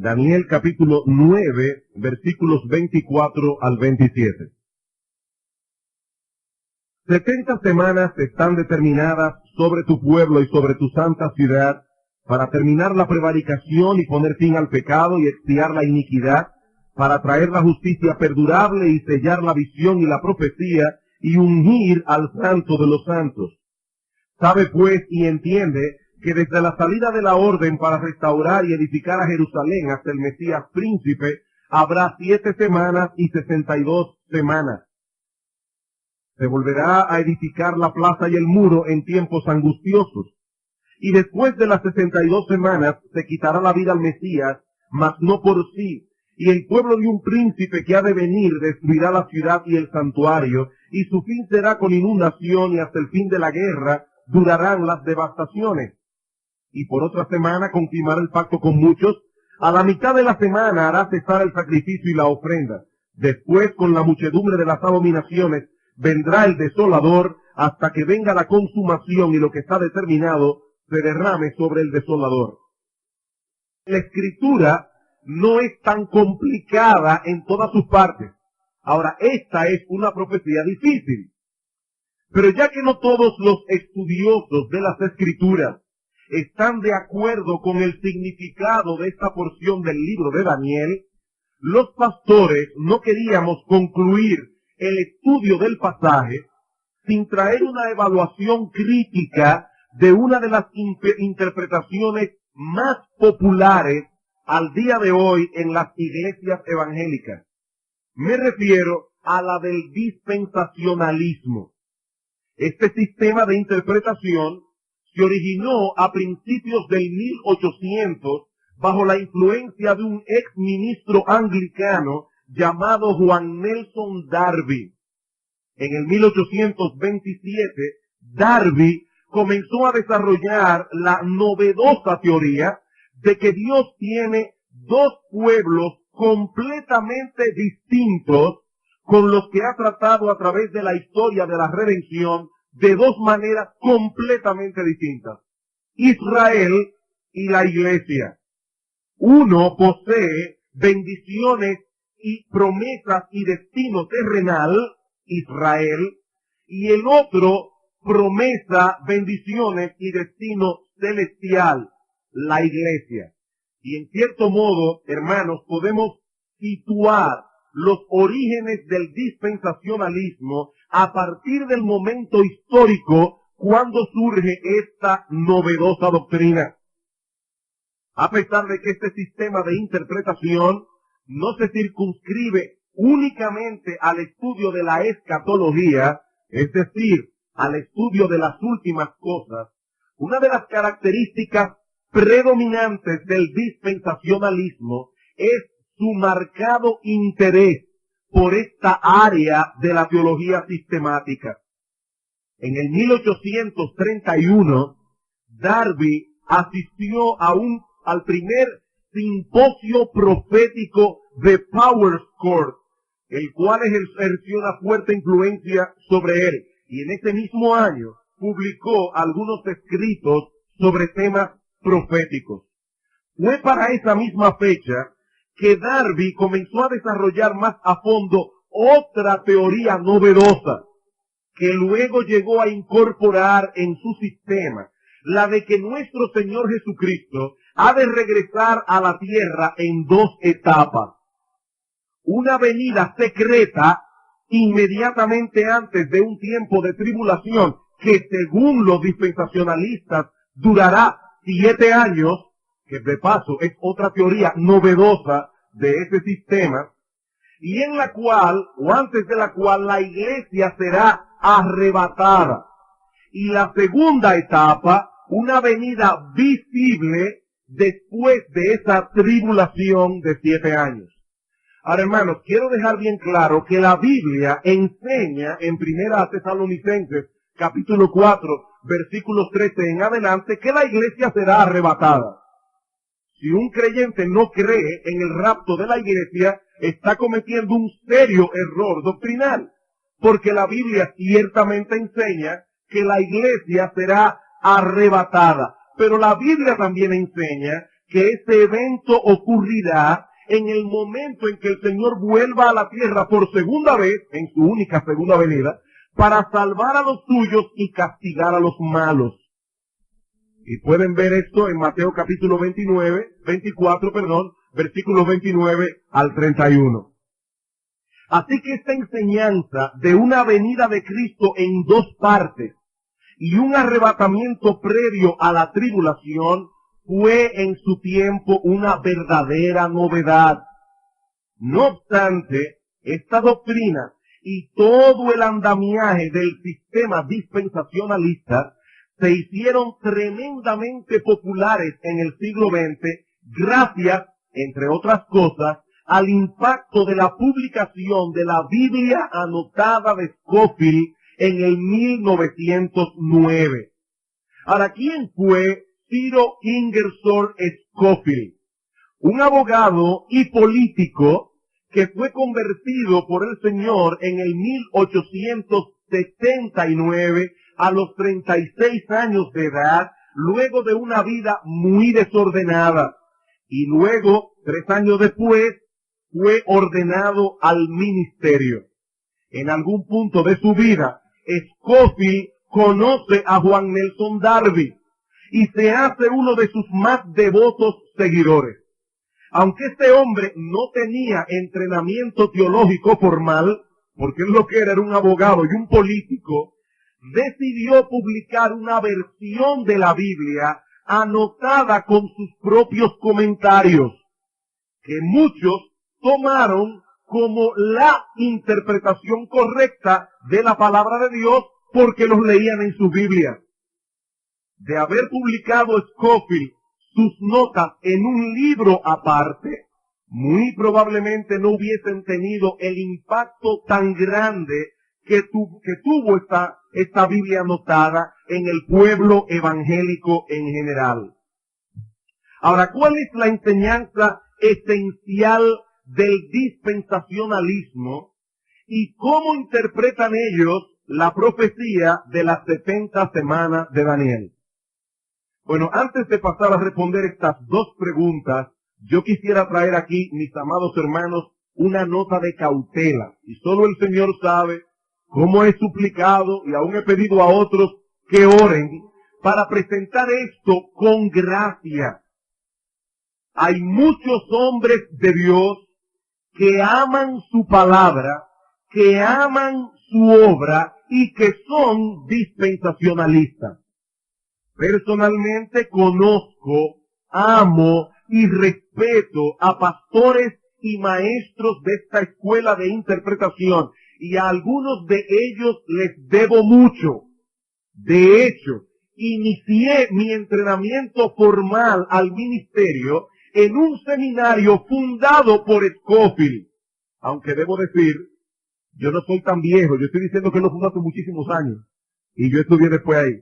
Daniel capítulo 9, versículos 24 al 27. 70 semanas están determinadas sobre tu pueblo y sobre tu santa ciudad para terminar la prevaricación y poner fin al pecado y expiar la iniquidad, para traer la justicia perdurable y sellar la visión y la profecía y ungir al santo de los santos. Sabe pues y entiende que desde la salida de la orden para restaurar y edificar a Jerusalén hasta el Mesías príncipe, habrá 7 semanas y 62 semanas. Se volverá a edificar la plaza y el muro en tiempos angustiosos. Y después de las 62 semanas se quitará la vida al Mesías, mas no por sí. Y el pueblo de un príncipe que ha de venir destruirá la ciudad y el santuario, y su fin será con inundación, y hasta el fin de la guerra durarán las devastaciones. Y por otra semana confirmará el pacto con muchos. A la mitad de la semana hará cesar el sacrificio y la ofrenda. Después, con la muchedumbre de las abominaciones, vendrá el desolador, hasta que venga la consumación y lo que está determinado se derrame sobre el desolador. La escritura no es tan complicada en todas sus partes. Ahora, esta es una profecía difícil. Pero ya que no todos los estudiosos de las escrituras están de acuerdo con el significado de esta porción del libro de Daniel, los pastores no queríamos concluir el estudio del pasaje sin traer una evaluación crítica de una de las interpretaciones más populares al día de hoy en las iglesias evangélicas. Me refiero a la del dispensacionalismo. Este sistema de interpretación se originó a principios del 1800 bajo la influencia de un ex ministro anglicano llamado Juan Nelson Darby. En el 1827, Darby comenzó a desarrollar la novedosa teoría de que Dios tiene 2 pueblos completamente distintos con los que ha tratado a través de la historia de la redención de 2 maneras completamente distintas. Israel y la iglesia. Uno posee bendiciones y promesas y destino terrenal, Israel, y el otro promesa, bendiciones y destino celestial, la iglesia. Y en cierto modo, hermanos, podemos situar los orígenes del dispensacionalismo a partir del momento histórico cuando surge esta novedosa doctrina. A pesar de que este sistema de interpretación no se circunscribe únicamente al estudio de la escatología, es decir, al estudio de las últimas cosas, una de las características predominantes del dispensacionalismo es su marcado interés por esta área de la teología sistemática. En el 1831, Darby asistió al primer simposio profético de Powers Court, el cual ejerció una fuerte influencia sobre él, y en ese mismo año publicó algunos escritos sobre temas proféticos. Fue para esa misma fecha que Darby comenzó a desarrollar más a fondo otra teoría novedosa, que luego llegó a incorporar en su sistema, la de que nuestro Señor Jesucristo ha de regresar a la tierra en 2 etapas. Una venida secreta inmediatamente antes de un tiempo de tribulación que, según los dispensacionalistas, durará 7 años, que de paso es otra teoría novedosa de ese sistema, y en la cual, o antes de la cual, la iglesia será arrebatada. Y la segunda etapa, una venida visible después de esa tribulación de 7 años. Ahora, hermanos, quiero dejar bien claro que la Biblia enseña en 1 Tesalonicenses, capítulo 4, versículos 13 en adelante, que la iglesia será arrebatada. Si un creyente no cree en el rapto de la iglesia, está cometiendo un serio error doctrinal, porque la Biblia ciertamente enseña que la iglesia será arrebatada, pero la Biblia también enseña que ese evento ocurrirá en el momento en que el Señor vuelva a la tierra por segunda vez, en su única segunda venida, para salvar a los suyos y castigar a los malos. Y pueden ver esto en Mateo capítulo 24, versículos 29 al 31. Así que esta enseñanza de una venida de Cristo en dos partes y un arrebatamiento previo a la tribulación fue en su tiempo una verdadera novedad. No obstante, esta doctrina y todo el andamiaje del sistema dispensacionalista se hicieron tremendamente populares en el siglo XX gracias, entre otras cosas, al impacto de la publicación de la Biblia anotada de Scofield en el 1909. Ahora, ¿quién fue Ciro Ingersoll Scofield? Un abogado y político que fue convertido por el Señor en el 1879 a los 36 años de edad, luego de una vida muy desordenada. Y luego, 3 años después, fue ordenado al ministerio. En algún punto de su vida, Scofield conoce a Juan Nelson Darby y se hace uno de sus más devotos seguidores. Aunque este hombre no tenía entrenamiento teológico formal, porque él lo que era un abogado y un político, decidió publicar una versión de la Biblia anotada con sus propios comentarios, que muchos tomaron como la interpretación correcta de la palabra de Dios porque los leían en su Biblia. De haber publicado Scofield sus notas en un libro aparte, muy probablemente no hubiesen tenido el impacto tan grande que tuvo esta Biblia anotada en el pueblo evangélico en general. Ahora, ¿cuál es la enseñanza esencial del dispensacionalismo y cómo interpretan ellos la profecía de las 70 semanas de Daniel? Bueno, antes de pasar a responder estas dos preguntas, yo quisiera traer aquí, mis amados hermanos, una nota de cautela. Y solo el Señor sabe cómo he suplicado y aún he pedido a otros que oren para presentar esto con gracia. Hay muchos hombres de Dios que aman su palabra, que aman su obra y que son dispensacionalistas. Personalmente conozco, amo y respeto a pastores y maestros de esta escuela de interpretación y a algunos de ellos les debo mucho. De hecho, inicié mi entrenamiento formal al ministerio en un seminario fundado por Scofield. Aunque debo decir, yo no soy tan viejo, yo estoy diciendo que lo fundó hace muchísimos años y yo estudié después ahí.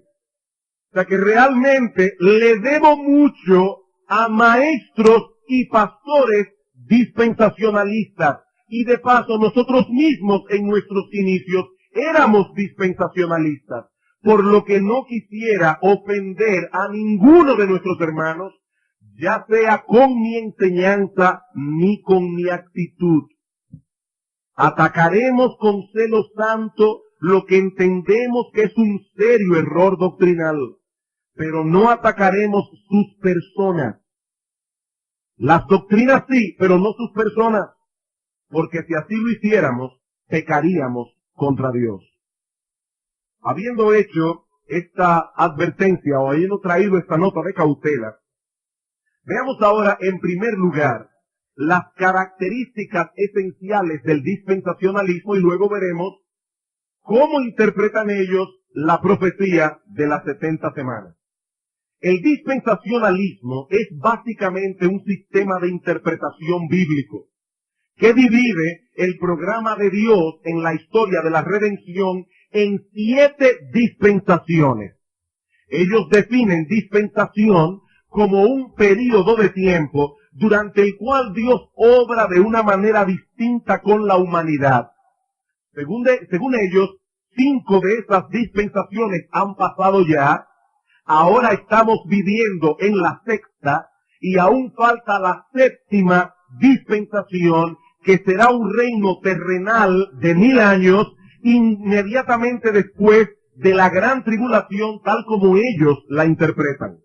O sea que realmente le debo mucho a maestros y pastores dispensacionalistas. Y de paso nosotros mismos en nuestros inicios éramos dispensacionalistas. Por lo que no quisiera ofender a ninguno de nuestros hermanos, ya sea con mi enseñanza ni con mi actitud. Atacaremos con celo santo lo que entendemos que es un serio error doctrinal, pero no atacaremos sus personas. Las doctrinas sí, pero no sus personas, porque si así lo hiciéramos, pecaríamos contra Dios. Habiendo hecho esta advertencia o habiendo traído esta nota de cautela, veamos ahora en primer lugar las características esenciales del dispensacionalismo y luego veremos cómo interpretan ellos la profecía de las 70 semanas. El dispensacionalismo es básicamente un sistema de interpretación bíblico que divide el programa de Dios en la historia de la redención en 7 dispensaciones. Ellos definen dispensación como un periodo de tiempo durante el cual Dios obra de una manera distinta con la humanidad. Según ellos, 5 de esas dispensaciones han pasado ya. Ahora estamos viviendo en la 6ª y aún falta la séptima dispensación, que será un reino terrenal de 1000 años, inmediatamente después de la gran tribulación, tal como ellos la interpretan.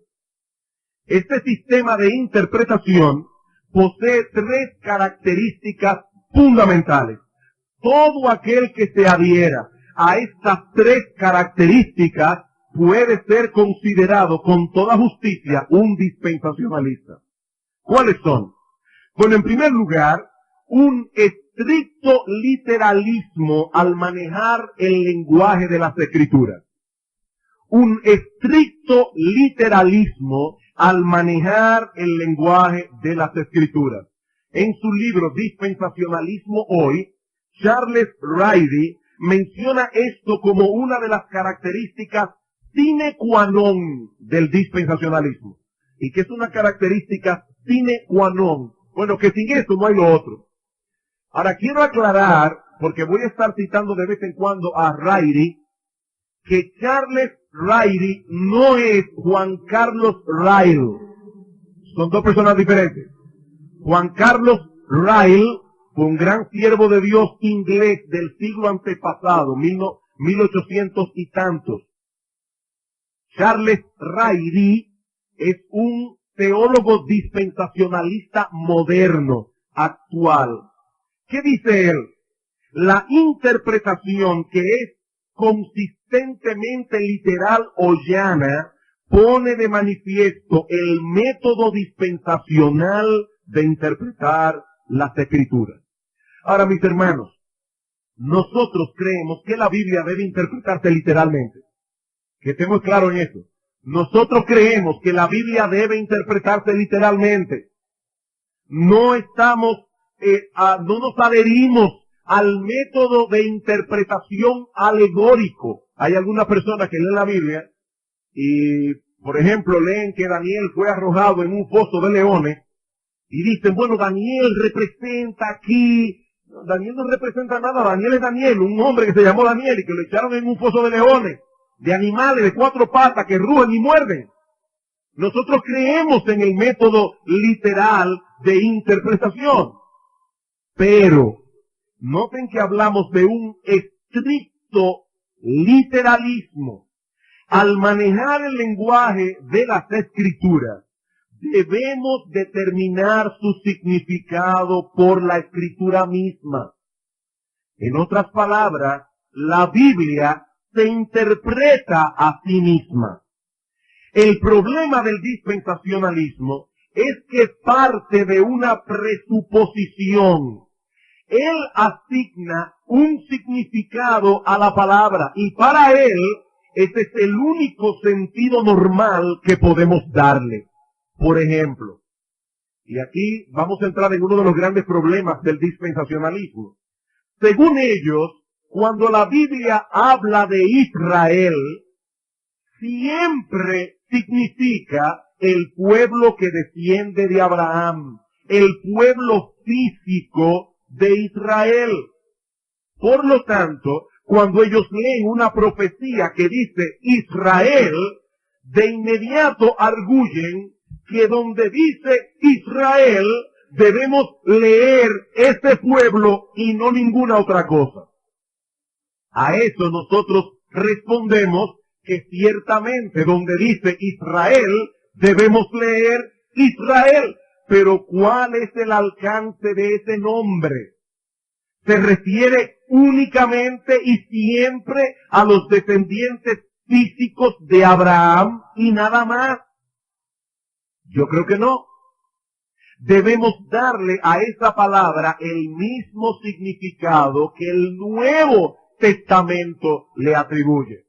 Este sistema de interpretación posee 3 características fundamentales. Todo aquel que se adhiera a estas 3 características puede ser considerado con toda justicia un dispensacionalista. ¿Cuáles son? Bueno, en primer lugar, un estricto literalismo al manejar el lenguaje de las Escrituras. Un estricto literalismo al manejar el lenguaje de las Escrituras. En su libro Dispensacionalismo Hoy, Charles Riley menciona esto como una de las características sine qua non del dispensacionalismo. ¿Y qué es una característica sine qua non? Bueno, que sin esto no hay lo otro. Ahora quiero aclarar, porque voy a estar citando de vez en cuando a Riley, que Charles Riley no es Juan Carlos Riley. Son 2 personas diferentes. Juan Carlos Riley fue un gran siervo de Dios inglés del siglo antepasado, 1800 y tantos. Charles Riley es un teólogo dispensacionalista moderno, actual. ¿Qué dice él? La interpretación que es consistentemente literal o llana pone de manifiesto el método dispensacional de interpretar las Escrituras. Ahora, mis hermanos, nosotros creemos que la Biblia debe interpretarse literalmente. Que estemos claros en eso. Nosotros creemos que la Biblia debe interpretarse literalmente. No nos adherimos al método de interpretación alegórico. Hay algunas personas que leen la Biblia y, por ejemplo, leen que Daniel fue arrojado en un foso de leones y dicen, bueno, Daniel representa aquí. Daniel no representa nada. Daniel es Daniel, un hombre que se llamó Daniel y que lo echaron en un foso de leones, de animales de 4 patas que rugen y muerden. Nosotros creemos en el método literal de interpretación. Pero noten que hablamos de un estricto literalismo. Al manejar el lenguaje de las Escrituras, debemos determinar su significado por la Escritura misma. En otras palabras, la Biblia se interpreta a sí misma. El problema del dispensacionalismo es que parte de una presuposición. Él asigna un significado a la palabra y para él ese es el único sentido normal que podemos darle. Por ejemplo, y aquí vamos a entrar en uno de los grandes problemas del dispensacionalismo. Según ellos, cuando la Biblia habla de Israel, siempre significa el pueblo que desciende de Abraham, el pueblo físico de Israel. Por lo tanto, cuando ellos leen una profecía que dice Israel, de inmediato arguyen que donde dice Israel debemos leer ese pueblo y no ninguna otra cosa. A eso nosotros respondemos que ciertamente donde dice Israel debemos leer Israel. Pero ¿cuál es el alcance de ese nombre? Se refiere únicamente y siempre a los descendientes físicos de Abraham y nada más. Yo creo que no. Debemos darle a esa palabra el mismo significado que el Nuevo Testamento le atribuye.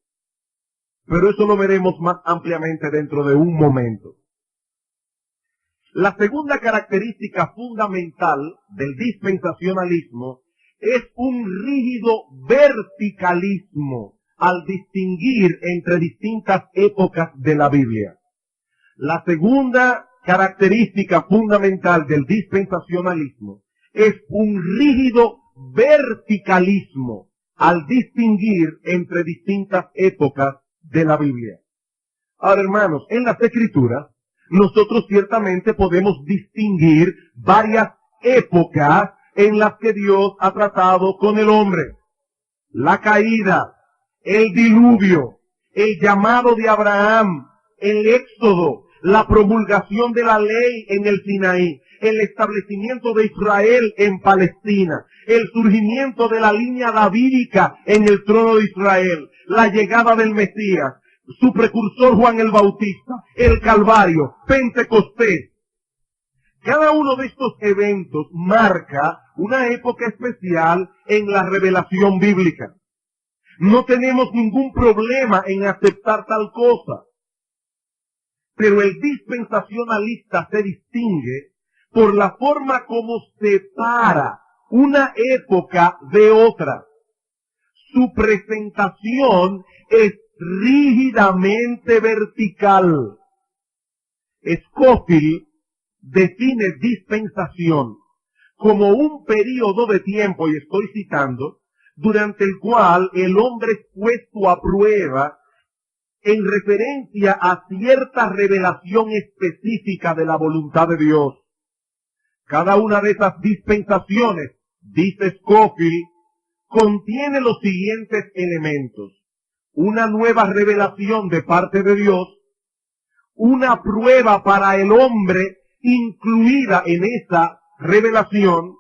Pero eso lo veremos más ampliamente dentro de un momento. La segunda característica fundamental del dispensacionalismo es un rígido verticalismo al distinguir entre distintas épocas de la Biblia. La segunda característica fundamental del dispensacionalismo es un rígido verticalismo al distinguir entre distintas épocas de la Biblia. Ahora, hermanos, en las Escrituras, nosotros ciertamente podemos distinguir varias épocas en las que Dios ha tratado con el hombre. La caída, el diluvio, el llamado de Abraham, el éxodo, la promulgación de la ley en el Sinaí, el establecimiento de Israel en Palestina, el surgimiento de la línea davídica en el trono de Israel, la llegada del Mesías, su precursor Juan el Bautista, el Calvario, Pentecostés. Cada uno de estos eventos marca una época especial en la revelación bíblica. No tenemos ningún problema en aceptar tal cosa. Pero el dispensacionalista se distingue por la forma como separa una época de otra. Su presentación es rígidamente vertical. Scofield define dispensación como un periodo de tiempo, y estoy citando, durante el cual el hombre es puesto a prueba en referencia a cierta revelación específica de la voluntad de Dios. Cada una de esas dispensaciones, dice Scofield, contiene los siguientes elementos: una nueva revelación de parte de Dios, una prueba para el hombre incluida en esa revelación,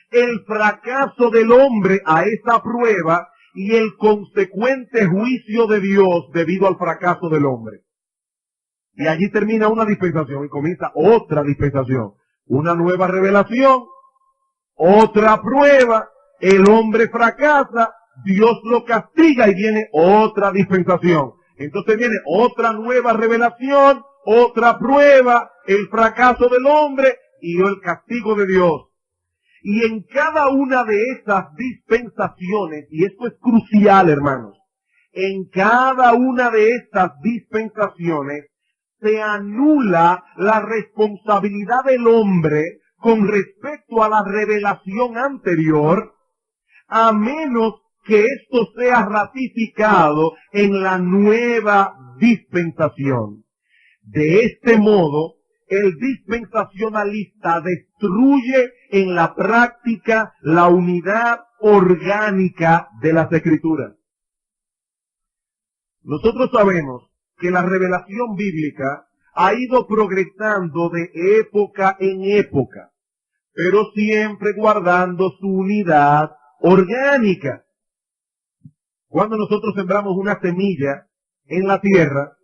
el fracaso del hombre a esa prueba y el consecuente juicio de Dios debido al fracaso del hombre. Y allí termina una dispensación y comienza otra dispensación. Una nueva revelación, otra prueba, el hombre fracasa, Dios lo castiga y viene otra dispensación. Entonces viene otra nueva revelación, otra prueba, el fracaso del hombre y el castigo de Dios. Y en cada una de esas dispensaciones, y esto es crucial, hermanos, en cada una de estas dispensaciones se anula la responsabilidad del hombre con respecto a la revelación anterior, a menos que esto sea ratificado en la nueva dispensación. De este modo, el dispensacionalista destruye en la práctica la unidad orgánica de las Escrituras. Nosotros sabemos que la revelación bíblica ha ido progresando de época en época, pero siempre guardando su unidad orgánica. Cuando nosotros sembramos una semilla en la tierra,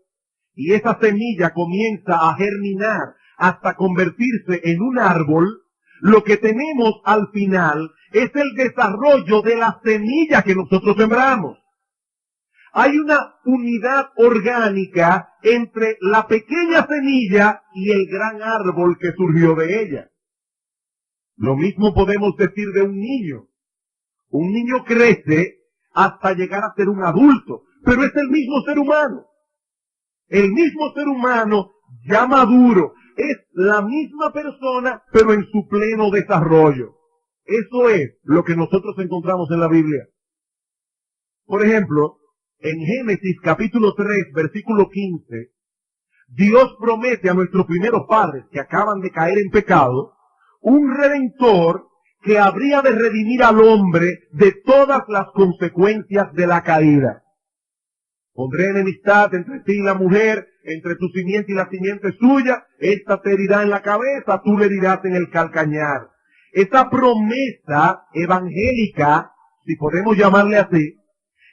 y esa semilla comienza a germinar hasta convertirse en un árbol, lo que tenemos al final es el desarrollo de la semilla que nosotros sembramos. Hay una unidad orgánica entre la pequeña semilla y el gran árbol que surgió de ella. Lo mismo podemos decir de un niño. Un niño crece hasta llegar a ser un adulto, pero es el mismo ser humano. El mismo ser humano ya maduro, es la misma persona, pero en su pleno desarrollo. Eso es lo que nosotros encontramos en la Biblia. Por ejemplo, en Génesis capítulo 3, versículo 15, Dios promete a nuestros primeros padres que acaban de caer en pecado, un redentor que habría de redimir al hombre de todas las consecuencias de la caída. Pondré enemistad entre ti y la mujer, entre tu simiente y la simiente suya, esta te herirá en la cabeza, tú le herirás en el calcañar. Esta promesa evangélica, si podemos llamarle así,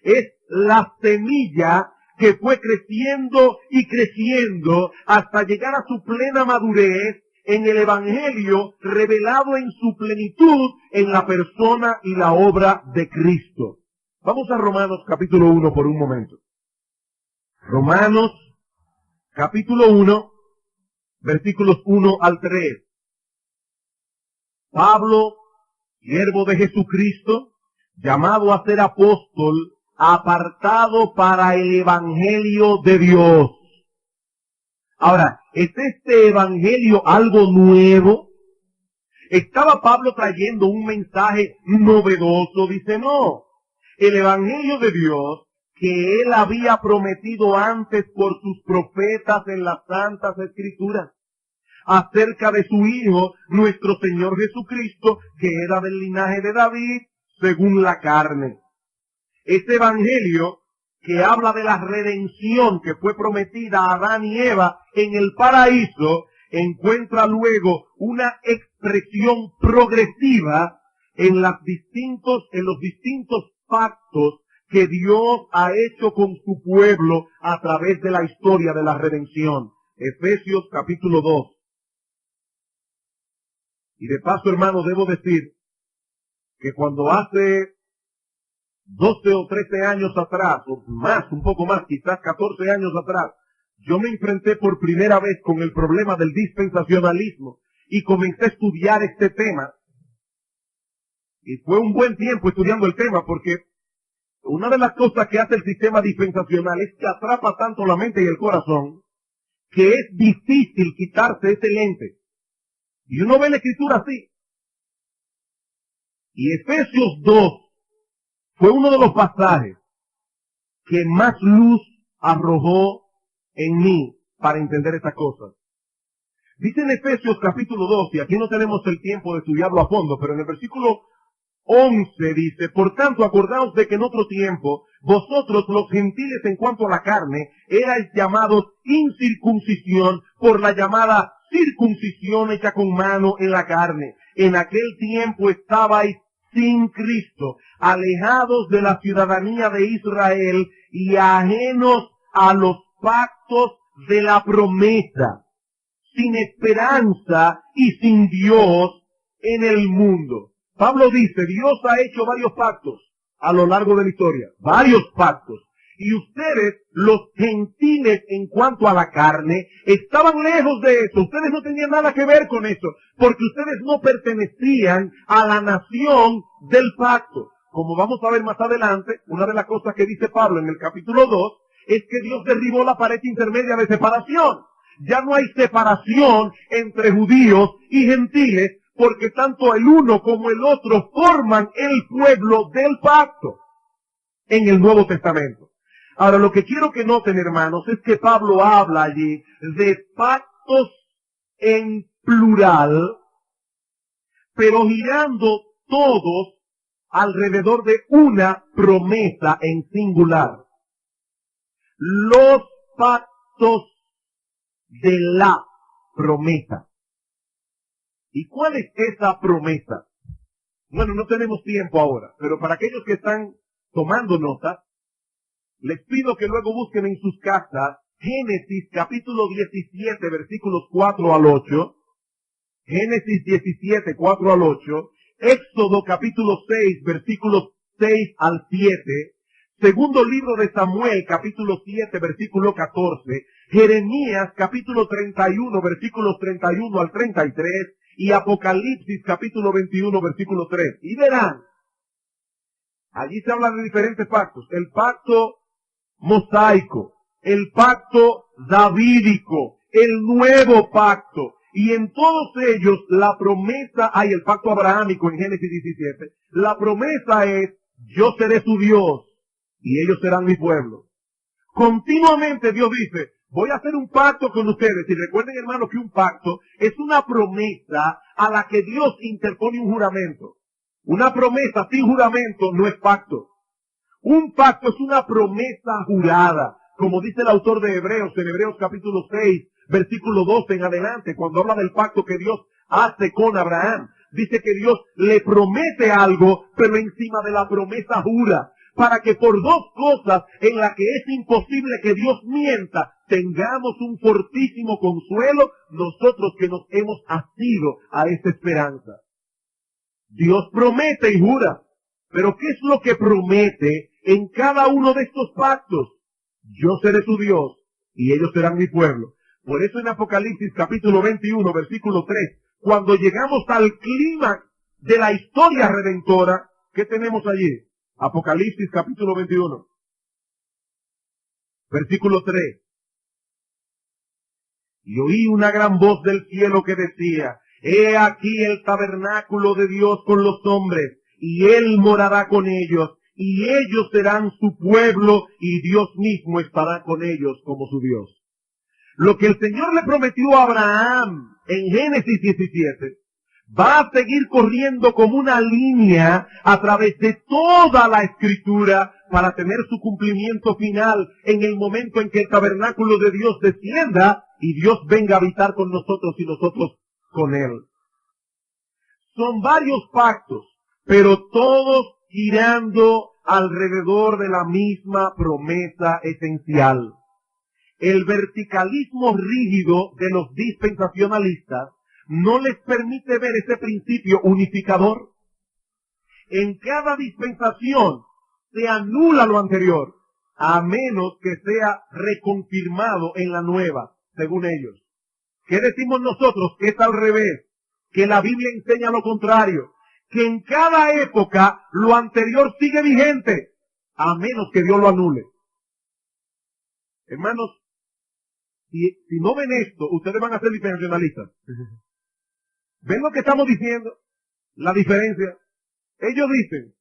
es la semilla que fue creciendo y creciendo hasta llegar a su plena madurez en el Evangelio revelado en su plenitud en la persona y la obra de Cristo. Vamos a Romanos capítulo 1 por un momento. Romanos, capítulo 1, versículos 1 al 3. Pablo, siervo de Jesucristo, llamado a ser apóstol, apartado para el Evangelio de Dios. Ahora, ¿es este Evangelio algo nuevo? ¿Estaba Pablo trayendo un mensaje novedoso? Dice, no. El Evangelio de Dios que él había prometido antes por sus profetas en las Santas Escrituras. acerca de su Hijo, nuestro Señor Jesucristo, que era del linaje de David, según la carne. Este evangelio que habla de la redención que fue prometida a Adán y Eva en el paraíso, encuentra luego una expresión progresiva en los distintos pactos que Dios ha hecho con su pueblo a través de la historia de la redención. Efesios capítulo 2. Y de paso, hermano, debo decir que cuando hace 12 o 13 años atrás, o más, un poco más, quizás 14 años atrás, yo me enfrenté por primera vez con el problema del dispensacionalismo y comencé a estudiar este tema. Y fue un buen tiempo estudiando el tema, porque una de las cosas que hace el sistema dispensacional es que atrapa tanto la mente y el corazón que es difícil quitarse ese lente. Y uno ve la escritura así. Y Efesios 2 fue uno de los pasajes que más luz arrojó en mí para entender estas cosas. Dice en Efesios capítulo 2, y aquí no tenemos el tiempo de estudiarlo a fondo, pero en el versículo 11 dice: por tanto, acordaos de que en otro tiempo, vosotros los gentiles en cuanto a la carne, erais llamados incircuncisión por la llamada circuncisión hecha con mano en la carne. En aquel tiempo estabais sin Cristo, alejados de la ciudadanía de Israel y ajenos a los pactos de la promesa, sin esperanza y sin Dios en el mundo. Pablo dice, Dios ha hecho varios pactos a lo largo de la historia, varios pactos. Y ustedes, los gentiles en cuanto a la carne, estaban lejos de eso. Ustedes no tenían nada que ver con eso, porque ustedes no pertenecían a la nación del pacto. Como vamos a ver más adelante, una de las cosas que dice Pablo en el capítulo 2, es que Dios derribó la pared intermedia de separación. Ya no hay separación entre judíos y gentiles, porque tanto el uno como el otro forman el pueblo del pacto en el Nuevo Testamento. Ahora, lo que quiero que noten, hermanos, es que Pablo habla allí de pactos en plural, pero girando todos alrededor de una promesa en singular. Los pactos de la promesa. ¿Y cuál es esa promesa? Bueno, no tenemos tiempo ahora, pero para aquellos que están tomando nota, les pido que luego busquen en sus casas Génesis capítulo 17, versículos 4 al 8, Génesis 17, 4 al 8, Éxodo capítulo 6, versículos 6 al 7, segundo libro de Samuel capítulo 7, versículo 14, Jeremías capítulo 31, versículos 31 al 33, y Apocalipsis capítulo 21, versículo 3. Y verán, allí se habla de diferentes pactos. El pacto mosaico, el pacto davídico, el nuevo pacto. Y en todos ellos la promesa, hay el pacto abrahámico en Génesis 17. La promesa es, yo seré su Dios y ellos serán mi pueblo. Continuamente Dios dice, voy a hacer un pacto con ustedes. Y recuerden, hermanos, que un pacto es una promesa a la que Dios interpone un juramento. Una promesa sin juramento no es pacto. Un pacto es una promesa jurada, como dice el autor de Hebreos, en Hebreos capítulo 6, versículo 12 en adelante, cuando habla del pacto que Dios hace con Abraham. Dice que Dios le promete algo, pero encima de la promesa jura, para que por dos cosas en las que es imposible que Dios mienta, tengamos un fortísimo consuelo nosotros que nos hemos asido a esta esperanza. Dios promete y jura, pero ¿qué es lo que promete en cada uno de estos pactos? Yo seré su Dios y ellos serán mi pueblo. Por eso en Apocalipsis capítulo 21, versículo 3, cuando llegamos al clímax de la historia redentora, ¿qué tenemos allí? Apocalipsis capítulo 21, versículo 3. Y oí una gran voz del cielo que decía, he aquí el tabernáculo de Dios con los hombres, y Él morará con ellos, y ellos serán su pueblo, y Dios mismo estará con ellos como su Dios. Lo que el Señor le prometió a Abraham en Génesis 17, va a seguir corriendo como una línea a través de toda la Escritura para tener su cumplimiento final en el momento en que el tabernáculo de Dios descienda y Dios venga a habitar con nosotros y nosotros con Él. Son varios pactos, pero todos girando alrededor de la misma promesa esencial. El verticalismo rígido de los dispensacionalistas no les permite ver ese principio unificador. En cada dispensación se anula lo anterior, a menos que sea reconfirmado en la nueva, según ellos. ¿Qué decimos nosotros? Que es al revés, que la Biblia enseña lo contrario, que en cada época lo anterior sigue vigente, a menos que Dios lo anule. Hermanos, si no ven esto, ustedes van a ser dispensacionalistas. ¿Ven lo que estamos diciendo? La diferencia. Ellos dicen,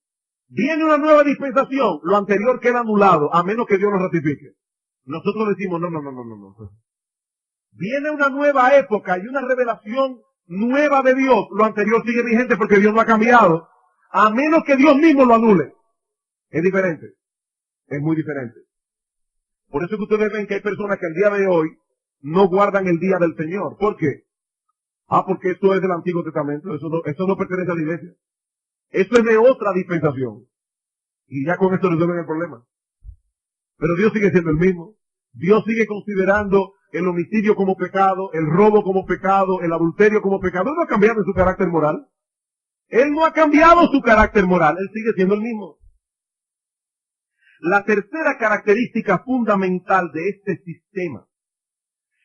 viene una nueva dispensación, lo anterior queda anulado, a menos que Dios lo ratifique. Nosotros decimos, no. Viene una nueva época y una revelación nueva de Dios, lo anterior sigue vigente porque Dios no ha cambiado, a menos que Dios mismo lo anule. Es diferente. Es muy diferente. Por eso es que ustedes ven que hay personas que el día de hoy no guardan el día del Señor. ¿Por qué? Porque esto es del Antiguo Testamento, eso no pertenece a la iglesia. Eso es de otra dispensación. Y ya con esto resuelven el problema. Pero Dios sigue siendo el mismo. Dios sigue considerando el homicidio como pecado, el robo como pecado, el adulterio como pecado. Él no ha cambiado su carácter moral. Él no ha cambiado su carácter moral. Él sigue siendo el mismo. La tercera característica fundamental de este sistema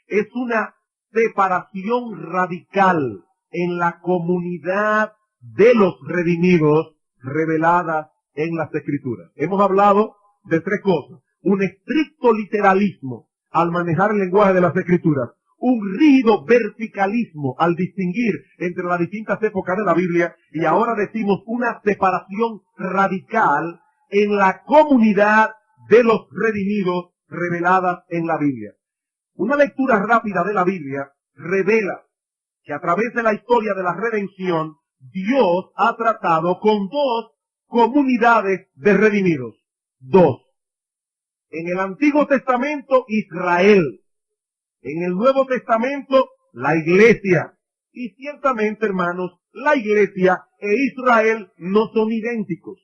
es una separación radical en la comunidad de los redimidos revelada en las Escrituras. Hemos hablado de tres cosas. Un estricto literalismo al manejar el lenguaje de las Escrituras. Un rígido verticalismo al distinguir entre las distintas épocas de la Biblia. Y ahora decimos una separación radical en la comunidad de los redimidos reveladas en la Biblia. Una lectura rápida de la Biblia revela que a través de la historia de la redención, Dios ha tratado con dos comunidades de redimidos. Dos. En el Antiguo Testamento, Israel. En el Nuevo Testamento, la Iglesia. Y ciertamente, hermanos, la Iglesia e Israel no son idénticos.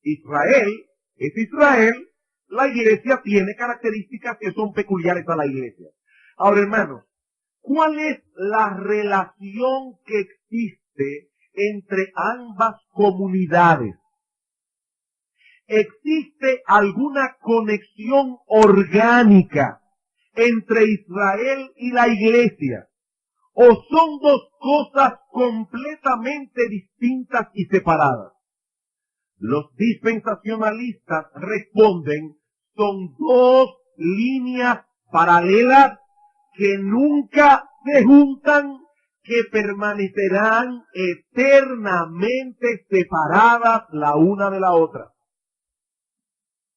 Israel es Israel, la Iglesia tiene características que son peculiares a la Iglesia. Ahora, hermanos, ¿cuál es la relación que existe entre ambas comunidades? ¿Existe alguna conexión orgánica entre Israel y la Iglesia? ¿O son dos cosas completamente distintas y separadas? Los dispensacionalistas responden, son dos líneas paralelas que nunca se juntan, que permanecerán eternamente separadas la una de la otra.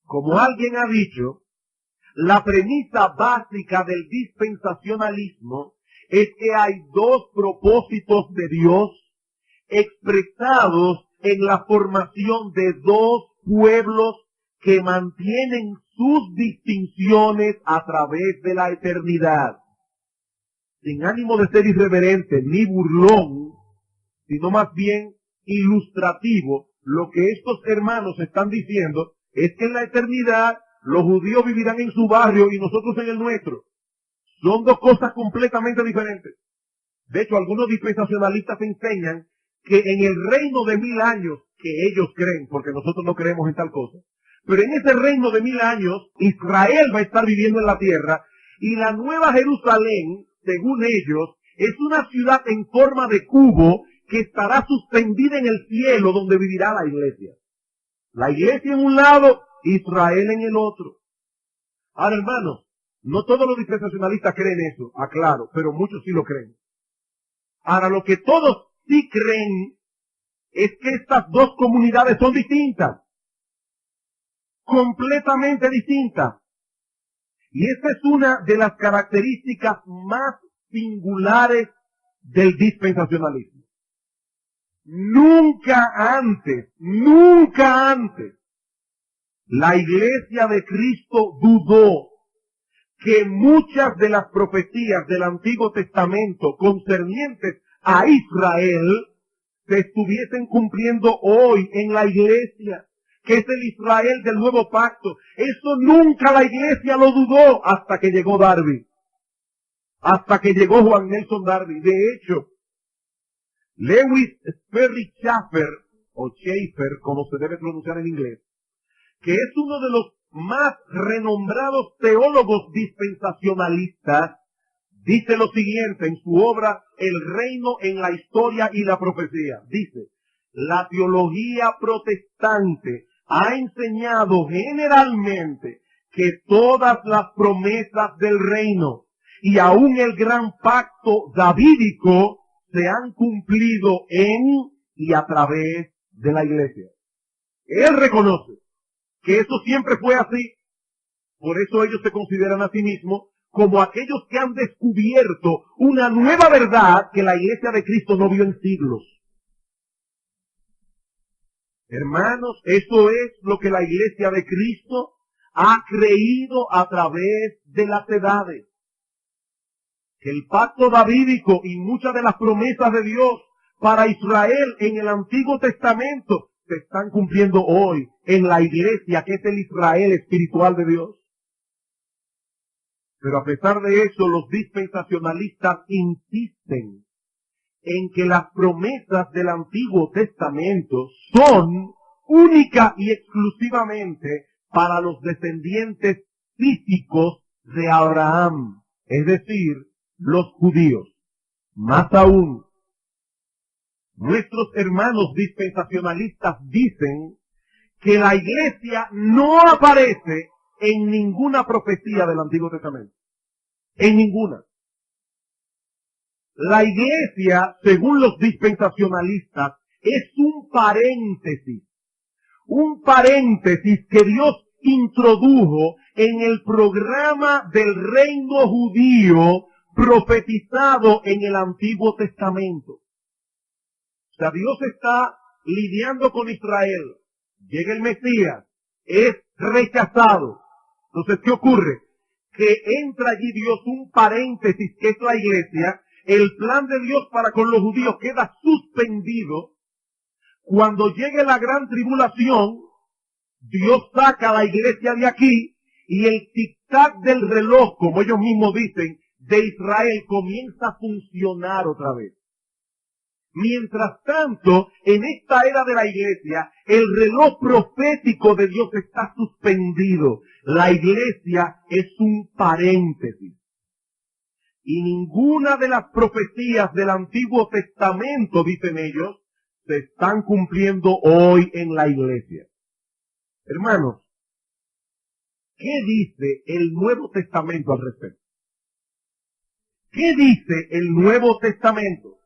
Como alguien ha dicho, la premisa básica del dispensacionalismo es que hay dos propósitos de Dios expresados en la formación de dos pueblos que mantienen sus distinciones a través de la eternidad. Sin ánimo de ser irreverente ni burlón, sino más bien ilustrativo, lo que estos hermanos están diciendo es que en la eternidad los judíos vivirán en su barrio y nosotros en el nuestro. Son dos cosas completamente diferentes. De hecho, algunos dispensacionalistas enseñan que en el reino de 1000 años, que ellos creen, porque nosotros no creemos en tal cosa, pero en ese reino de 1000 años, Israel va a estar viviendo en la tierra, y la nueva Jerusalén, según ellos, es una ciudad en forma de cubo que estará suspendida en el cielo donde vivirá la iglesia. La iglesia en un lado, Israel en el otro. Ahora, hermanos, no todos los dispensacionalistas creen eso, aclaro, pero muchos sí lo creen. Ahora, lo que todos sí creen es que estas dos comunidades son distintas, completamente distintas. Y esta es una de las características más singulares del dispensacionalismo. Nunca antes, la Iglesia de Cristo dudó que muchas de las profecías del Antiguo Testamento concernientes a Israel se estuviesen cumpliendo hoy en la Iglesia, que es el Israel del Nuevo Pacto. Eso nunca la Iglesia lo dudó hasta que llegó Darby, hasta que llegó Juan Nelson Darby. De hecho, Lewis Sperry Chafer, o Schaeffer, como se debe pronunciar en inglés, que es uno de los más renombrados teólogos dispensacionalistas, dice lo siguiente en su obra El reino en la historia y la profecía. Dice: la teología protestante ha enseñado generalmente que todas las promesas del reino y aún el gran pacto davídico se han cumplido en y a través de la Iglesia. Él reconoce que eso siempre fue así. Por eso ellos se consideran a sí mismos como aquellos que han descubierto una nueva verdad que la Iglesia de Cristo no vio en siglos. Hermanos, eso es lo que la Iglesia de Cristo ha creído a través de las edades. Que el pacto davídico y muchas de las promesas de Dios para Israel en el Antiguo Testamento se están cumpliendo hoy en la Iglesia, que es el Israel espiritual de Dios. Pero a pesar de eso, los dispensacionalistas insisten en que las promesas del Antiguo Testamento son única y exclusivamente para los descendientes físicos de Abraham, es decir, los judíos. Más aún, nuestros hermanos dispensacionalistas dicen que la Iglesia no aparece en ninguna profecía del Antiguo Testamento. En ninguna. La Iglesia, según los dispensacionalistas, es un paréntesis que Dios introdujo en el programa del reino judío profetizado en el Antiguo Testamento. O sea, Dios está lidiando con Israel. Llega el Mesías, es rechazado. Entonces, ¿qué ocurre? Que entra allí Dios, un paréntesis que es la Iglesia. El plan de Dios para con los judíos queda suspendido. Cuando llegue la gran tribulación, Dios saca a la Iglesia de aquí y el tic-tac del reloj, como ellos mismos dicen, de Israel comienza a funcionar otra vez. Mientras tanto, en esta era de la Iglesia, el reloj profético de Dios está suspendido. La Iglesia es un paréntesis. Y ninguna de las profecías del Antiguo Testamento, dicen ellos, se están cumpliendo hoy en la Iglesia. Hermanos, ¿qué dice el Nuevo Testamento al respecto? ¿Qué dice el Nuevo Testamento?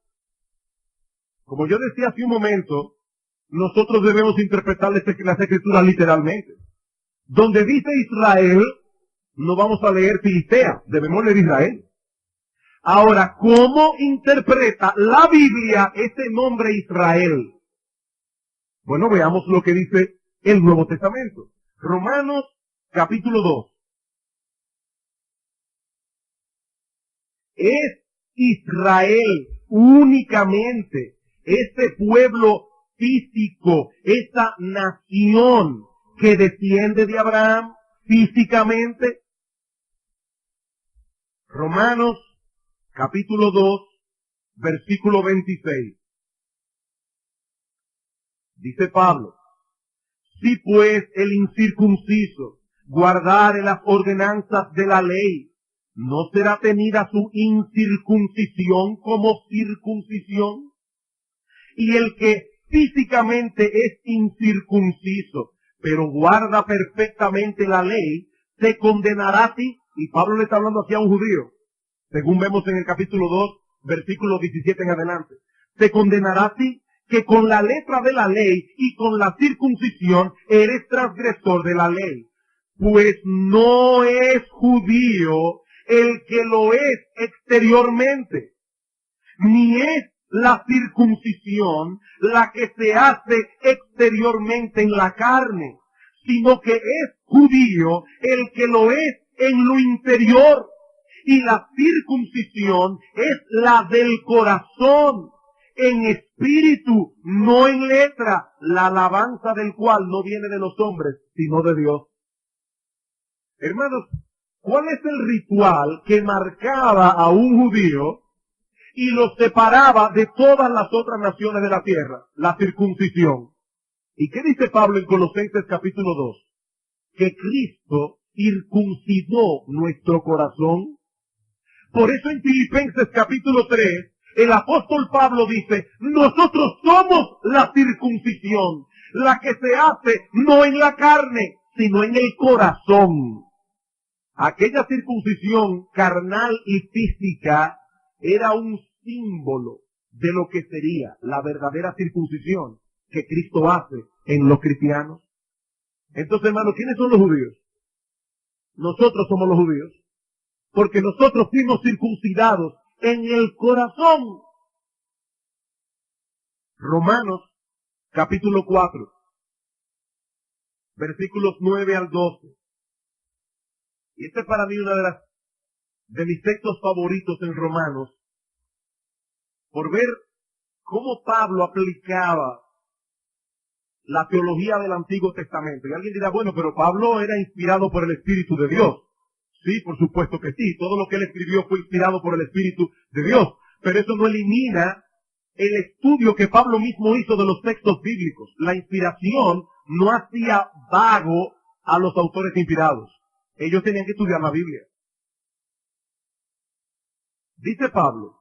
Como yo decía hace un momento, nosotros debemos interpretar las Escrituras literalmente. Donde dice Israel, no vamos a leer Filistea, debemos leer Israel. Ahora, ¿cómo interpreta la Biblia ese nombre Israel? Bueno, veamos lo que dice el Nuevo Testamento. Romanos capítulo 2. Es Israel únicamente, ese pueblo físico, esa nación que desciende de Abraham físicamente. Romanos capítulo 2, versículo 26. Dice Pablo: si pues el incircunciso guardare las ordenanzas de la ley, ¿no será tenida su incircuncisión como circuncisión? Y el que físicamente es incircunciso, pero guarda perfectamente la ley, se condenará a ti. Y Pablo le está hablando así a un judío, según vemos en el capítulo 2, versículo 17 en adelante. Se condenará a ti que con la letra de la ley y con la circuncisión eres transgresor de la ley. Pues no es judío el que lo es exteriormente, ni es la circuncisión la que se hace exteriormente en la carne, sino que es judío el que lo es en lo interior. Y la circuncisión es la del corazón, en espíritu, no en letra, la alabanza del cual no viene de los hombres, sino de Dios. Hermanos, ¿cuál es el ritual que marcaba a un judío y lo separaba de todas las otras naciones de la tierra? La circuncisión. ¿Y qué dice Pablo en Colosenses capítulo 2? Que Cristo circuncidó nuestro corazón. Por eso en Filipenses capítulo 3, el apóstol Pablo dice, nosotros somos la circuncisión, la que se hace no en la carne, sino en el corazón. Aquella circuncisión carnal y física era un símbolo de lo que sería la verdadera circuncisión que Cristo hace en los cristianos. Entonces, hermanos, ¿quiénes son los judíos? Nosotros somos los judíos, porque nosotros fuimos circuncidados en el corazón. Romanos, capítulo 4, versículos 9 al 12. Y este es para mí una de mis textos favoritos en Romanos, por ver cómo Pablo aplicaba la teología del Antiguo Testamento. Y alguien dirá, bueno, pero Pablo era inspirado por el Espíritu de Dios. Sí, por supuesto que sí. Todo lo que él escribió fue inspirado por el Espíritu de Dios. Pero eso no elimina el estudio que Pablo mismo hizo de los textos bíblicos. La inspiración no hacía vago a los autores inspirados. Ellos tenían que estudiar la Biblia. Dice Pablo,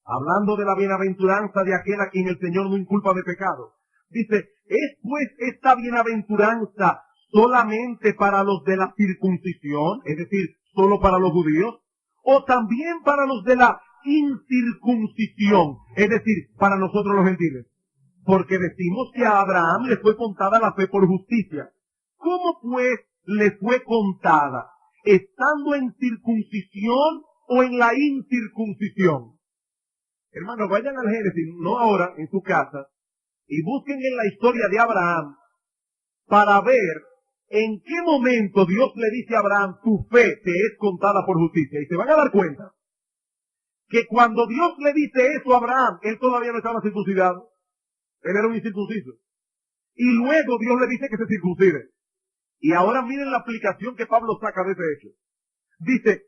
hablando de la bienaventuranza de aquel a quien el Señor no inculpa de pecado. Dice, ¿es pues esta bienaventuranza solamente para los de la circuncisión? Es decir, solo para los judíos. ¿O también para los de la incircuncisión? Es decir, para nosotros los gentiles. Porque decimos que a Abraham le fue contada la fe por justicia. ¿Cómo pues le fue contada? ¿Estando en circuncisión o en la incircuncisión? Hermanos, vayan al Génesis, no ahora, en su casa, y busquen en la historia de Abraham para ver en qué momento Dios le dice a Abraham, tu fe te es contada por justicia. Y se van a dar cuenta que cuando Dios le dice eso a Abraham, él todavía no estaba circuncidado. Él era un incircunciso. Y luego Dios le dice que se circuncide. Y ahora miren la aplicación que Pablo saca de ese hecho. Dice,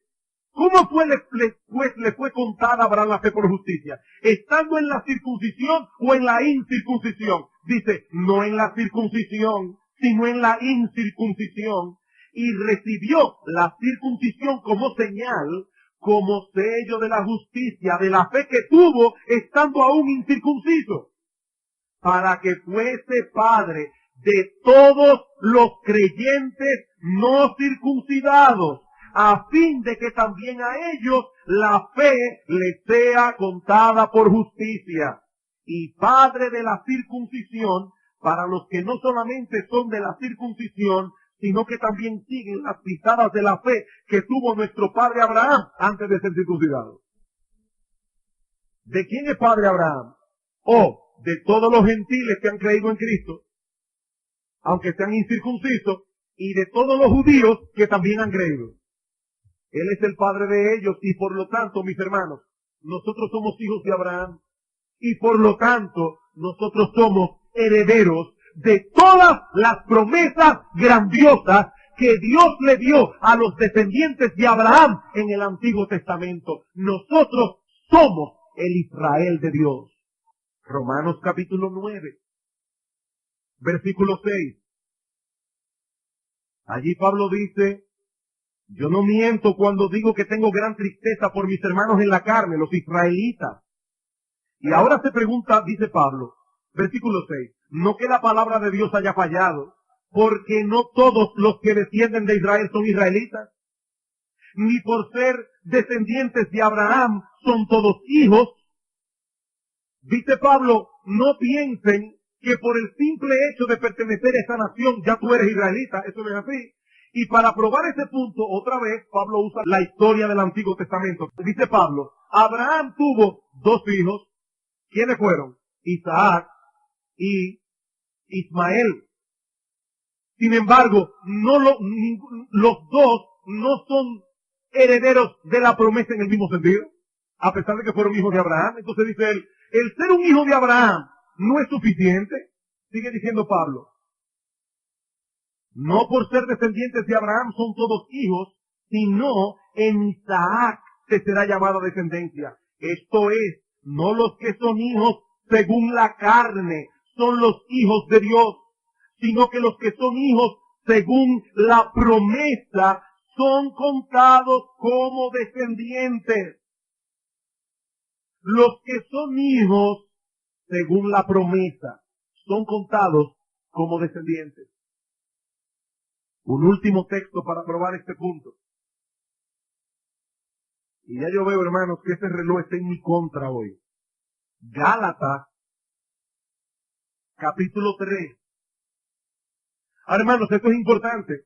¿cómo le fue contada a Abraham la fe por justicia? ¿Estando en la circuncisión o en la incircuncisión? Dice, no en la circuncisión, sino en la incircuncisión. Y recibió la circuncisión como señal, como sello de la justicia, de la fe que tuvo estando aún incircunciso, para que fuese padre de todos los creyentes no circuncidados, a fin de que también a ellos la fe les sea contada por justicia, y padre de la circuncisión para los que no solamente son de la circuncisión, sino que también siguen las pisadas de la fe que tuvo nuestro padre Abraham antes de ser circuncidado. ¿De quién es padre Abraham? De todos los gentiles que han creído en Cristo, aunque sean incircuncisos, y de todos los judíos que también han creído. Él es el padre de ellos y por lo tanto, mis hermanos, nosotros somos hijos de Abraham y por lo tanto nosotros somos herederos de todas las promesas grandiosas que Dios le dio a los descendientes de Abraham en el Antiguo Testamento. Nosotros somos el Israel de Dios. Romanos capítulo 9, versículo 6. Allí Pablo dice, yo no miento cuando digo que tengo gran tristeza por mis hermanos en la carne, los israelitas. Y ahora se pregunta, dice Pablo, versículo 6, no que la palabra de Dios haya fallado, porque no todos los que descienden de Israel son israelitas, ni por ser descendientes de Abraham son todos hijos. Dice Pablo, no piensen que por el simple hecho de pertenecer a esa nación ya tú eres israelita, eso no es así. Y para probar ese punto, otra vez, Pablo usa la historia del Antiguo Testamento. Dice Pablo, Abraham tuvo 2 hijos. ¿Quiénes fueron? Isaac y Ismael. Sin embargo, los dos no son herederos de la promesa en el mismo sentido, a pesar de que fueron hijos de Abraham. Entonces dice él, el ser un hijo de Abraham no es suficiente. Sigue diciendo Pablo, no por ser descendientes de Abraham son todos hijos, sino en Isaac te será llamada descendencia. Esto es, no los que son hijos según la carne son los hijos de Dios, sino que los que son hijos según la promesa son contados como descendientes. Los que son hijos según la promesa son contados como descendientes. Un último texto para probar este punto. Y ya yo veo, hermanos, que ese reloj está en mi contra hoy. Gálatas, capítulo 3. Hermanos, esto es importante.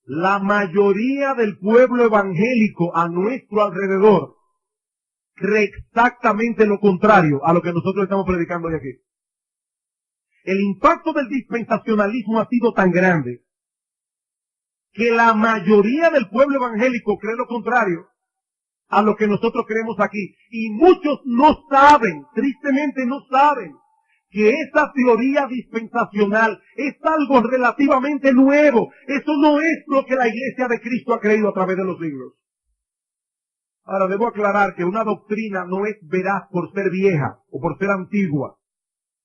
La mayoría del pueblo evangélico a nuestro alrededor cree exactamente lo contrario a lo que nosotros estamos predicando hoy aquí. El impacto del dispensacionalismo ha sido tan grande que la mayoría del pueblo evangélico cree lo contrario a lo que nosotros creemos aquí. Y muchos no saben, tristemente no saben, que esa teoría dispensacional es algo relativamente nuevo. Eso no es lo que la Iglesia de Cristo ha creído a través de los siglos. Ahora, debo aclarar que una doctrina no es veraz por ser vieja o por ser antigua.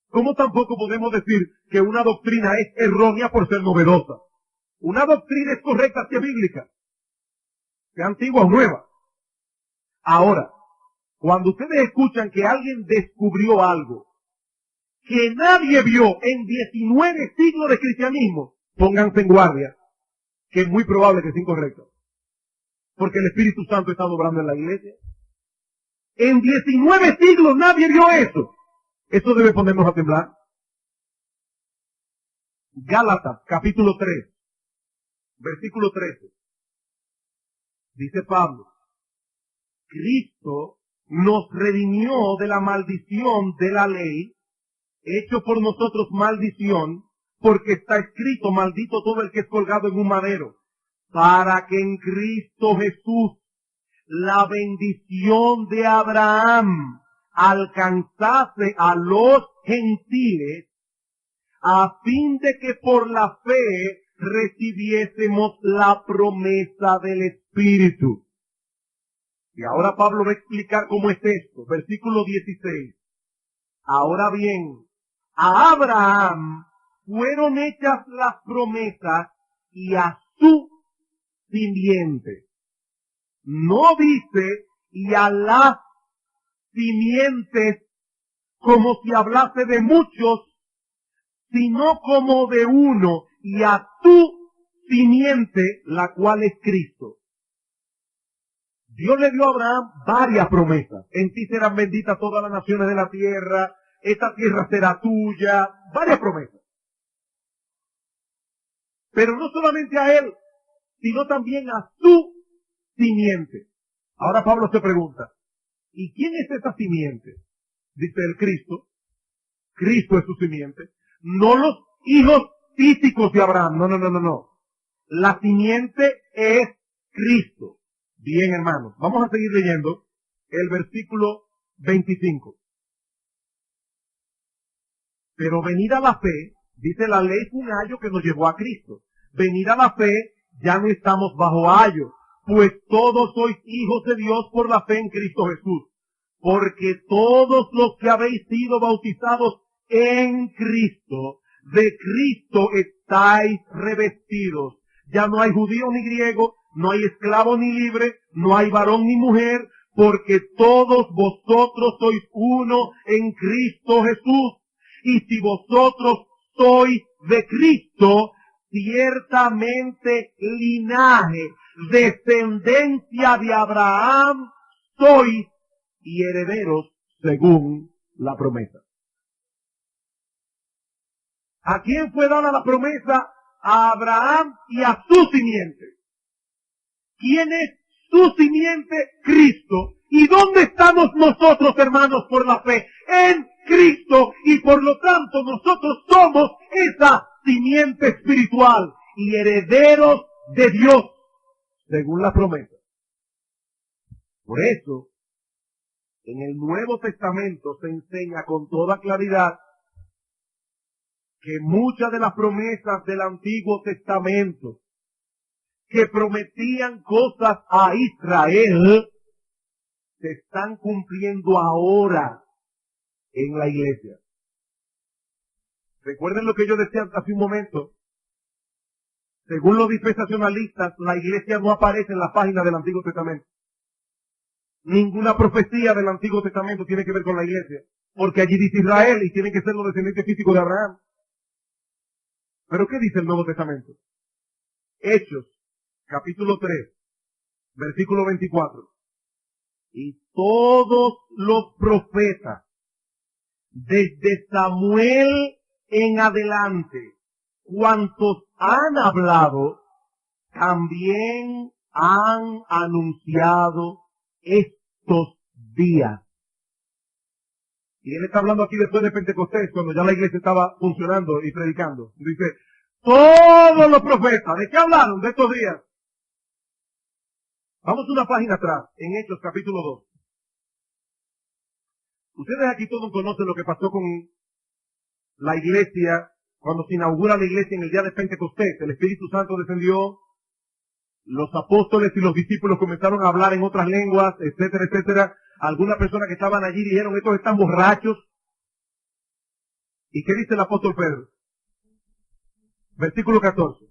Como tampoco podemos decir que una doctrina es errónea por ser novedosa. Una doctrina es correcta si es bíblica, sea antigua o nueva. Ahora, cuando ustedes escuchan que alguien descubrió algo que nadie vio en 19 siglos de cristianismo, pónganse en guardia, que es muy probable que sea incorrecto. Porque el Espíritu Santo está obrando en la iglesia. En 19 siglos nadie vio eso. Eso debe ponernos a temblar. Gálatas, capítulo 3, versículo 13. Dice Pablo, Cristo nos redimió de la maldición de la ley, hecho por nosotros maldición, porque está escrito, maldito todo el que es colgado en un madero, para que en Cristo Jesús la bendición de Abraham alcanzase a los gentiles, a fin de que por la fe recibiésemos la promesa del Espíritu. Y ahora Pablo va a explicar cómo es esto. Versículo 16. Ahora bien, a Abraham fueron hechas las promesas y a su simiente. No dice y a las simientes como si hablase de muchos, sino como de uno, y a tu simiente, la cual es Cristo. Dios le dio a Abraham varias promesas. En ti serán benditas todas las naciones de la tierra, esta tierra será tuya, varias promesas. Pero no solamente a él, sino también a su simiente. Ahora Pablo se pregunta, ¿y quién es esa simiente? Dice el Cristo. Cristo es su simiente. No los hijos físicos de Abraham. No. La simiente es Cristo. Bien, hermanos. Vamos a seguir leyendo el versículo 25. Pero venida la fe, dice la ley fue un ayo que nos llevó a Cristo. Venida la fe, ya no estamos bajo ayo, pues todos sois hijos de Dios por la fe en Cristo Jesús. Porque todos los que habéis sido bautizados en Cristo, de Cristo estáis revestidos. Ya no hay judío ni griego, no hay esclavo ni libre, no hay varón ni mujer, porque todos vosotros sois uno en Cristo Jesús. Y si vosotros sois de Cristo, ciertamente linaje, descendencia de Abraham sois y herederos según la promesa. ¿A quién fue dada la promesa a Abraham y a su simiente. ¿Quién es su simiente? Cristo. ¿Y dónde estamos nosotros, hermanos, por la fe? En Cristo, y por lo tanto nosotros somos esa simiente espiritual y herederos de Dios, según la promesa. Por eso, en el Nuevo Testamento se enseña con toda claridad que muchas de las promesas del Antiguo Testamento que prometían cosas a Israel se están cumpliendo ahora en la iglesia. Recuerden lo que yo decía hace un momento. Según los dispensacionalistas, la iglesia no aparece en la página del Antiguo Testamento. Ninguna profecía del Antiguo Testamento tiene que ver con la iglesia, porque allí dice Israel y tienen que ser los descendientes físicos de Abraham. ¿Pero qué dice el Nuevo Testamento? Hechos, capítulo 3, versículo 24. Y todos los profetas, desde Samuel en adelante, cuantos han hablado, también han anunciado estos días. Y él está hablando aquí después de Pentecostés, cuando ya la iglesia estaba funcionando y predicando. Dice, todos los profetas, ¿de qué hablaron? De estos días. Vamos una página atrás, en Hechos capítulo 2. Ustedes aquí todos conocen lo que pasó con la iglesia, cuando se inaugura la iglesia en el día de Pentecostés. El Espíritu Santo descendió, los apóstoles y los discípulos comenzaron a hablar en otras lenguas, etcétera, etcétera. Algunas personas que estaban allí dijeron, estos están borrachos. ¿Y qué dice el apóstol Pedro? Versículo 14.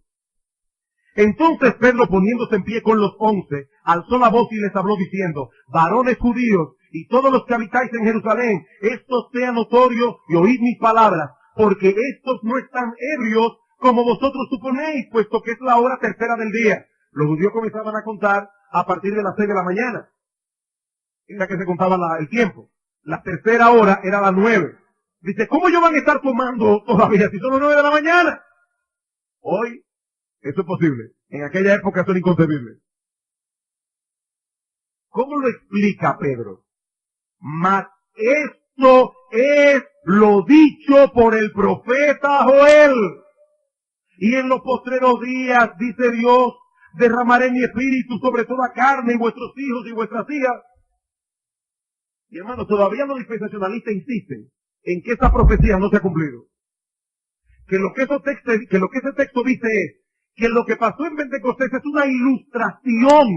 Entonces Pedro, poniéndose en pie con los 11, alzó la voz y les habló diciendo, varones judíos y todos los que habitáis en Jerusalén, esto sea notorio y oíd mis palabras, porque estos no están ebrios como vosotros suponéis, puesto que es la hora tercera del día. Los judíos comenzaban a contar a partir de las 6 de la mañana. Era que se contaba el tiempo. La tercera hora era las 9. Dice, ¿cómo ellos van a estar tomando todavía si son las 9 de la mañana? Hoy, eso es posible. En aquella época eso era inconcebible. ¿Cómo lo explica Pedro? Mas esto es lo dicho por el profeta Joel. Y en los postreros días, dice Dios, derramaré mi espíritu sobre toda carne y vuestros hijos y vuestras hijas. Y hermanos, todavía los dispensacionalistas insisten en que esa profecía no se ha cumplido. Que lo que ese texto dice es que lo que pasó en Pentecostés es una ilustración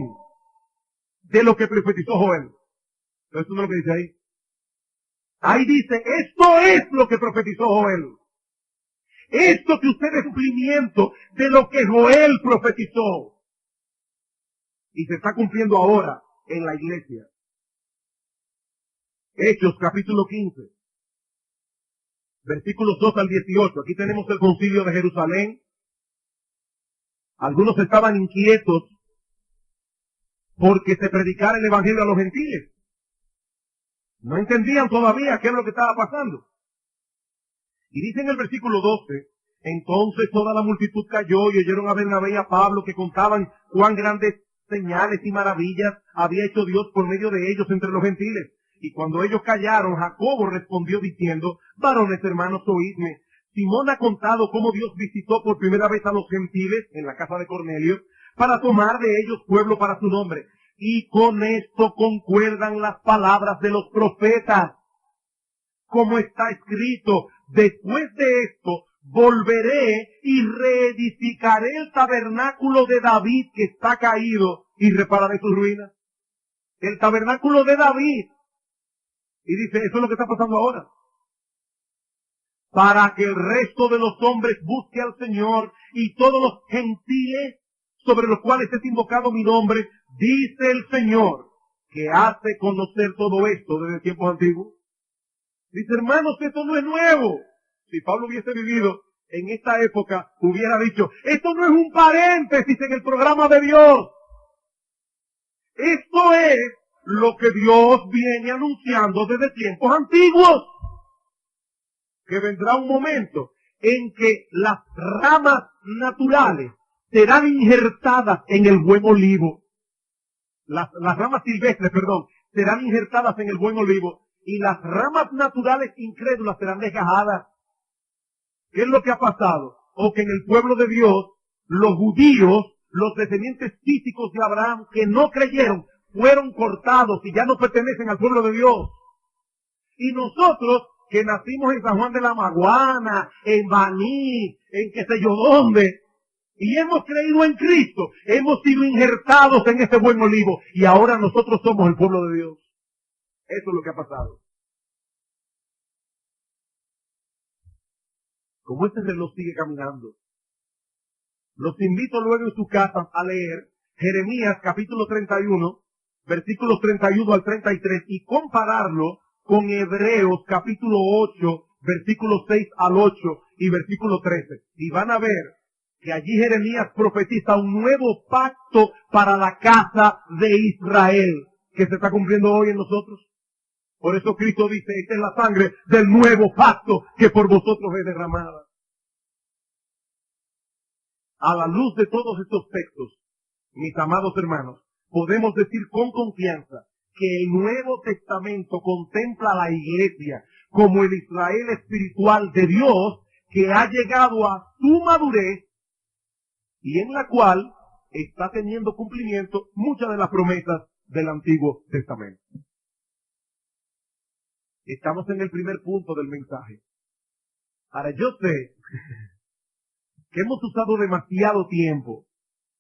de lo que profetizó Joel. Pero eso no es lo que dice ahí. Ahí dice, esto es lo que profetizó Joel. Esto que usted es cumplimiento de lo que Joel profetizó. Y se está cumpliendo ahora en la iglesia. Hechos capítulo 15. Versículos 2 al 18. Aquí tenemos el concilio de Jerusalén. Algunos estaban inquietos porque se predicara el evangelio a los gentiles. No entendían todavía qué es lo que estaba pasando. Y dice en el versículo 12, entonces toda la multitud cayó y oyeron a Bernabé y a Pablo que contaban cuán grandes señales y maravillas había hecho Dios por medio de ellos entre los gentiles. Y cuando ellos callaron, Jacobo respondió diciendo, varones hermanos, oídme. Simón ha contado cómo Dios visitó por primera vez a los gentiles en la casa de Cornelio para tomar de ellos pueblo para su nombre. Y con esto concuerdan las palabras de los profetas. Como está escrito, después de esto volveré y reedificaré el tabernáculo de David que está caído y repararé sus ruinas. El tabernáculo de David. Y dice, eso es lo que está pasando ahora. Para que el resto de los hombres busque al Señor y todos los gentiles sobre los cuales es invocado mi nombre, dice el Señor, que hace conocer todo esto desde tiempos antiguos. Dice, hermanos, esto no es nuevo. Si Pablo hubiese vivido en esta época, hubiera dicho, esto no es un paréntesis en el programa de Dios. Esto es lo que Dios viene anunciando desde tiempos antiguos. Que vendrá un momento en que las ramas naturales serán injertadas en el buen olivo. Las ramas silvestres, serán injertadas en el buen olivo y las ramas naturales incrédulas serán desgajadas. ¿Qué es lo que ha pasado? O que en el pueblo de Dios, los judíos, los descendientes físicos de Abraham que no creyeron, fueron cortados y ya no pertenecen al pueblo de Dios. Y nosotros, que nacimos en San Juan de la Maguana, en Baní, en qué sé yo dónde, y hemos creído en Cristo, hemos sido injertados en este buen olivo, y ahora nosotros somos el pueblo de Dios. Eso es lo que ha pasado. Como este reloj sigue caminando, los invito luego en sus casas a leer Jeremías capítulo 31, versículos 31 al 33, y compararlo con Hebreos capítulo 8, versículos 6 al 8 y versículo 13. Y van a ver que allí Jeremías profetiza un nuevo pacto para la casa de Israel, que se está cumpliendo hoy en nosotros. Por eso Cristo dice, esta es la sangre del nuevo pacto que por vosotros es derramada. A la luz de todos estos textos, mis amados hermanos, podemos decir con confianza que el Nuevo Testamento contempla a la iglesia como el Israel espiritual de Dios que ha llegado a su madurez y en la cual está teniendo cumplimiento muchas de las promesas del Antiguo Testamento. Estamos en el primer punto del mensaje. Ahora, yo sé que hemos usado demasiado tiempo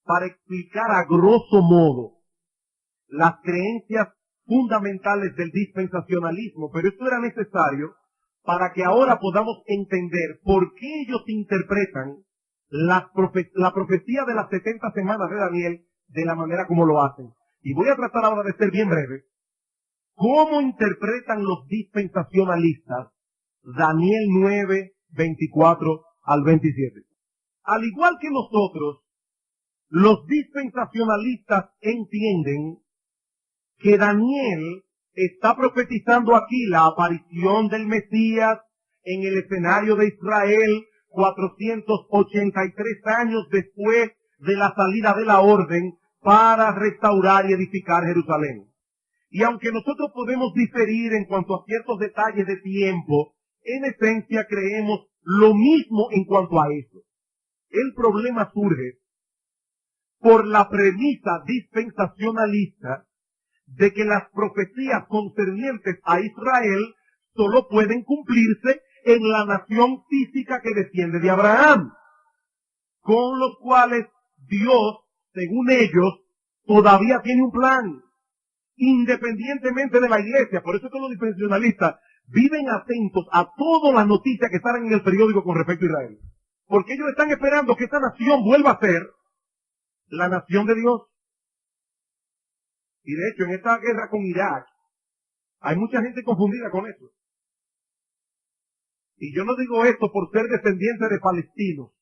para explicar a grosso modo las creencias fundamentales del dispensacionalismo, pero esto era necesario para que ahora podamos entender por qué ellos interpretan la profecía de las 70 semanas de Daniel de la manera como lo hacen. Y voy a tratar ahora de ser bien breve. ¿Cómo interpretan los dispensacionalistas Daniel 9, 24 al 27? Al igual que nosotros, los dispensacionalistas entienden que Daniel está profetizando aquí la aparición del Mesías en el escenario de Israel 483 años después de la salida de la orden para restaurar y edificar Jerusalén. Y aunque nosotros podemos diferir en cuanto a ciertos detalles de tiempo, en esencia creemos lo mismo en cuanto a eso. El problema surge por la premisa dispensacionalista de que las profecías concernientes a Israel solo pueden cumplirse en la nación física que desciende de Abraham, con los cuales Dios, según ellos, todavía tiene un plan, independientemente de la iglesia. Por eso es que los dispensacionalistas viven atentos a todas las noticias que salen en el periódico con respecto a Israel, porque ellos están esperando que esta nación vuelva a ser la nación de Dios. Y de hecho, en esta guerra con Irak, hay mucha gente confundida con eso. Y yo no digo esto por ser descendiente de palestinos.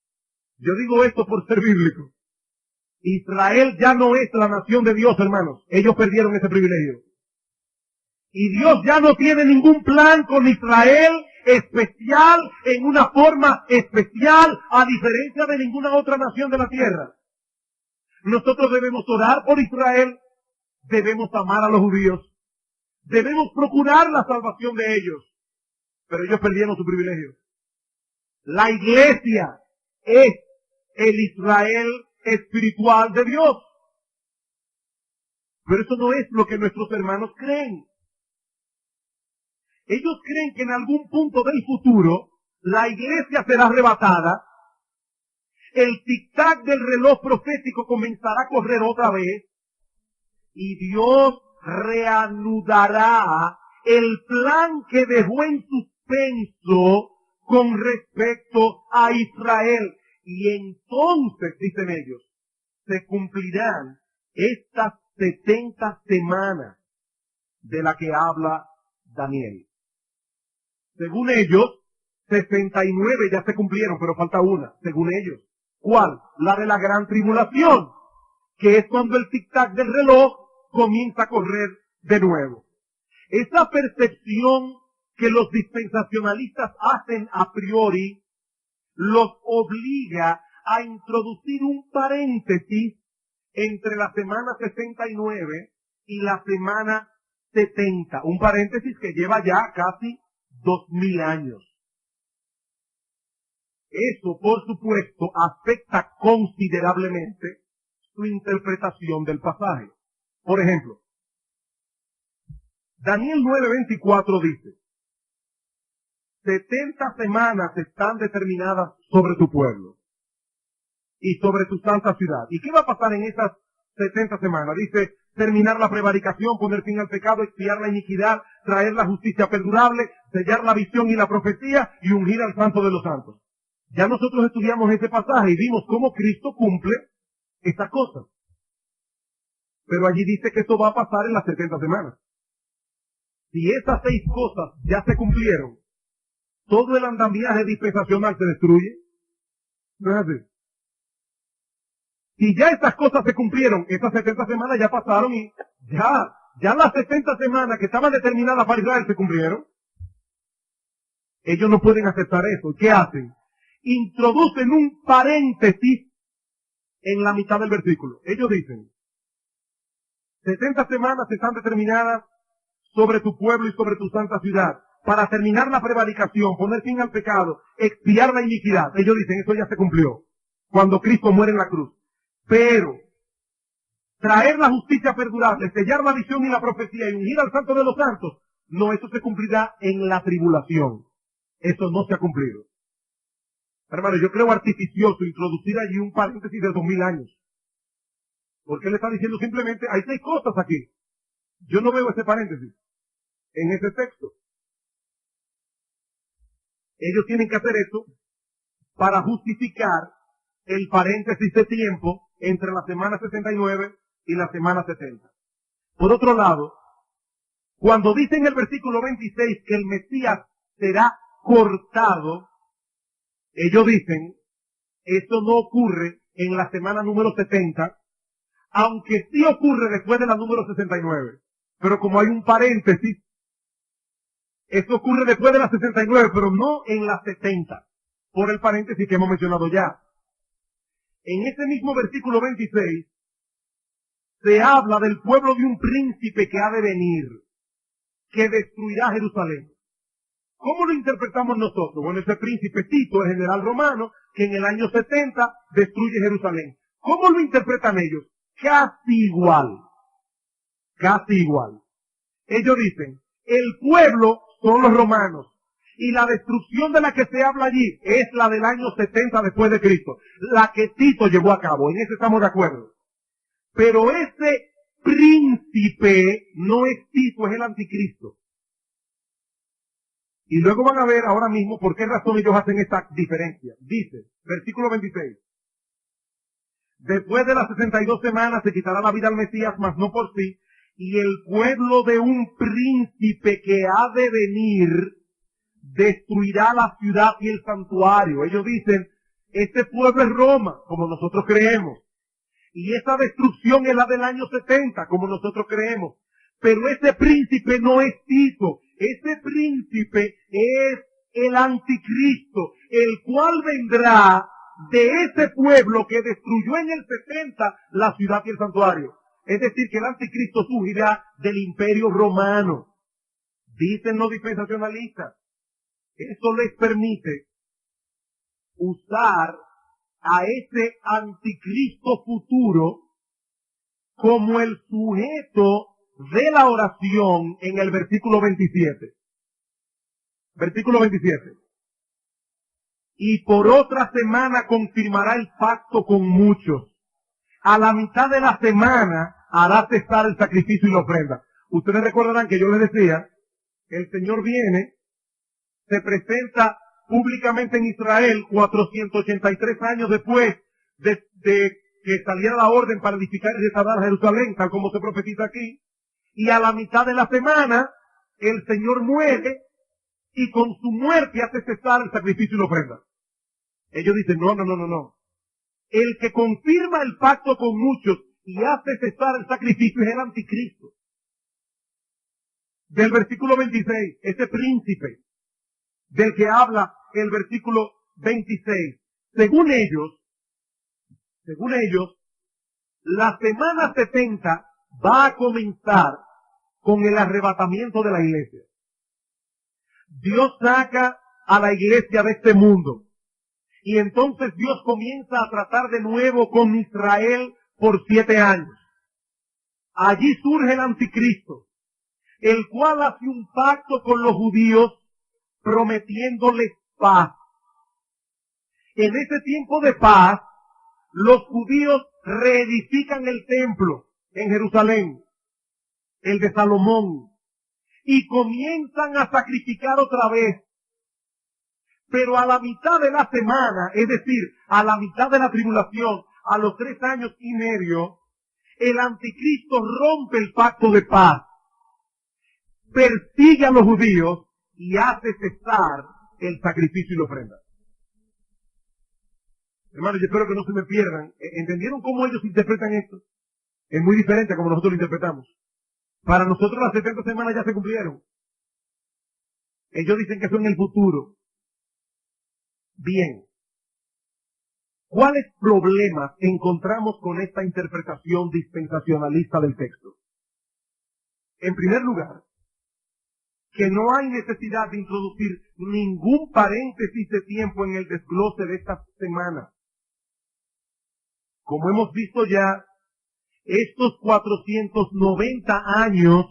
Yo digo esto por ser bíblico. Israel ya no es la nación de Dios, hermanos. Ellos perdieron ese privilegio. Y Dios ya no tiene ningún plan con Israel especial, en una forma especial, a diferencia de ninguna otra nación de la tierra. Nosotros debemos orar por Israel. Debemos amar a los judíos. Debemos procurar la salvación de ellos. Pero ellos perdieron su privilegio. La iglesia es el Israel espiritual de Dios. Pero eso no es lo que nuestros hermanos creen. Ellos creen que en algún punto del futuro la iglesia será arrebatada, el tic-tac del reloj profético comenzará a correr otra vez, y Dios reanudará el plan que dejó en suspenso con respecto a Israel. Y entonces, dicen ellos, se cumplirán estas 70 semanas de la que habla Daniel. Según ellos, 69 ya se cumplieron, pero falta una, según ellos. ¿Cuál? La de la gran tribulación, que es cuando el tic-tac del reloj comienza a correr de nuevo. Esa percepción que los dispensacionalistas hacen a priori, los obliga a introducir un paréntesis entre la semana 69 y la semana 70. Un paréntesis que lleva ya casi 2000 años. Eso, por supuesto, afecta considerablemente su interpretación del pasaje. Por ejemplo, Daniel 9:24 dice, 70 semanas están determinadas sobre tu pueblo y sobre tu santa ciudad. ¿Y qué va a pasar en esas 70 semanas? Dice, terminar la prevaricación, poner fin al pecado, expiar la iniquidad, traer la justicia perdurable, sellar la visión y la profecía y ungir al santo de los santos. Ya nosotros estudiamos ese pasaje y vimos cómo Cristo cumple estas cosas. Pero allí dice que esto va a pasar en las 70 semanas. Si estas 6 cosas ya se cumplieron, todo el andamiaje dispensacional se destruye. ¿No es así? Si ya estas cosas se cumplieron, estas 70 semanas ya pasaron y ya las 70 semanas que estaban determinadas para Israel se cumplieron. Ellos no pueden aceptar eso. ¿Qué hacen? Introducen un paréntesis en la mitad del versículo. Ellos dicen, 70 semanas están determinadas sobre tu pueblo y sobre tu santa ciudad, para terminar la prevaricación, poner fin al pecado, expiar la iniquidad. Ellos dicen, eso ya se cumplió, cuando Cristo muere en la cruz. Pero, traer la justicia perdurable, sellar la visión y la profecía y ungir al santo de los santos, no, eso se cumplirá en la tribulación. Eso no se ha cumplido. Hermano, yo creo artificioso introducir allí un paréntesis de 2000 años. Porque él está diciendo simplemente, hay 6 cosas aquí. Yo no veo ese paréntesis en ese texto. Ellos tienen que hacer eso para justificar el paréntesis de tiempo entre la semana 69 y la semana 70. Por otro lado, cuando dice en el versículo 26 que el Mesías será cortado, ellos dicen, esto no ocurre en la semana número 70, aunque sí ocurre después de la número 69. Pero como hay un paréntesis, esto ocurre después de la 69, pero no en la 70, por el paréntesis que hemos mencionado ya. En ese mismo versículo 26, se habla del pueblo de un príncipe que ha de venir, que destruirá Jerusalén. ¿Cómo lo interpretamos nosotros? Bueno, ese príncipe Tito, el general romano, que en el año 70 destruye Jerusalén. ¿Cómo lo interpretan ellos? Casi igual. Casi igual. Ellos dicen, el pueblo son los romanos, y la destrucción de la que se habla allí es la del año 70 después de Cristo, la que Tito llevó a cabo, en eso estamos de acuerdo. Pero ese príncipe no es Tito, es el anticristo. Y luego van a ver ahora mismo por qué razón ellos hacen esta diferencia. Dice, versículo 26. Después de las 62 semanas se quitará la vida al Mesías, mas no por sí, y el pueblo de un príncipe que ha de venir destruirá la ciudad y el santuario. Ellos dicen, este pueblo es Roma, como nosotros creemos. Y esa destrucción es la del año 70, como nosotros creemos. Pero ese príncipe no es Tito. Ese príncipe es el anticristo, el cual vendrá de ese pueblo que destruyó en el 70 la ciudad y el santuario. Es decir, que el anticristo surgirá del imperio romano. Dicen los dispensacionalistas. Eso les permite usar a ese anticristo futuro como el sujeto de la oración en el versículo 27. Versículo 27. Y por otra semana confirmará el pacto con muchos. A la mitad de la semana hará cesar el sacrificio y la ofrenda. Ustedes recordarán que yo les decía, el Señor viene, se presenta públicamente en Israel 483 años después de que saliera la orden para edificar y restaurar Jerusalén, tal como se profetiza aquí. Y a la mitad de la semana, el Señor muere y con su muerte hace cesar el sacrificio y la ofrenda. Ellos dicen, no. El que confirma el pacto con muchos y hace cesar el sacrificio es el anticristo. Del versículo 26, ese príncipe del que habla el versículo 26. Según ellos, la semana 70 va a comenzar con el arrebatamiento de la iglesia. Dios saca a la iglesia de este mundo. Y entonces Dios comienza a tratar de nuevo con Israel por 7 años. Allí surge el anticristo, el cual hace un pacto con los judíos prometiéndoles paz. En ese tiempo de paz, los judíos reedifican el templo en Jerusalén, el de Salomón, y comienzan a sacrificar otra vez. Pero a la mitad de la semana, es decir, a la mitad de la tribulación, a los 3 años y medio, el anticristo rompe el pacto de paz, persigue a los judíos y hace cesar el sacrificio y la ofrenda. Hermanos, yo espero que no se me pierdan. ¿Entendieron cómo ellos interpretan esto? Es muy diferente a como nosotros lo interpretamos. Para nosotros las 70 semanas ya se cumplieron. Ellos dicen que son el futuro. Bien. ¿Cuáles problemas encontramos con esta interpretación dispensacionalista del texto? En primer lugar, que no hay necesidad de introducir ningún paréntesis de tiempo en el desglose de esta semana. Como hemos visto ya, estos 490 años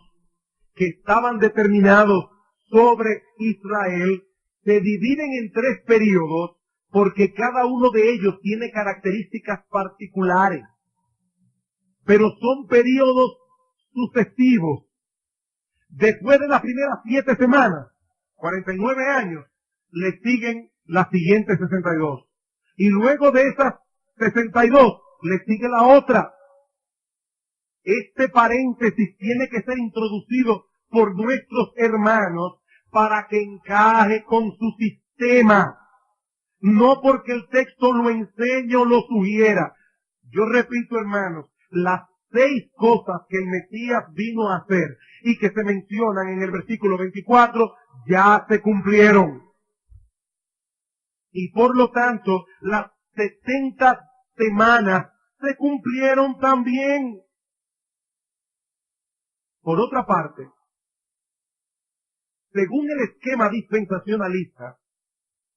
que estaban determinados sobre Israel se dividen en 3 periodos porque cada uno de ellos tiene características particulares. Pero son periodos sucesivos. Después de las primeras 7 semanas, 49 años, le siguen las siguientes 62. Y luego de esas 62, le sigue la otra. Este paréntesis tiene que ser introducido por nuestros hermanos para que encaje con su sistema. No porque el texto lo enseñe o lo sugiera. Yo repito, hermanos, las 6 cosas que el Mesías vino a hacer y que se mencionan en el versículo 24 ya se cumplieron. Y por lo tanto, las 70 semanas se cumplieron también. Por otra parte, según el esquema dispensacionalista,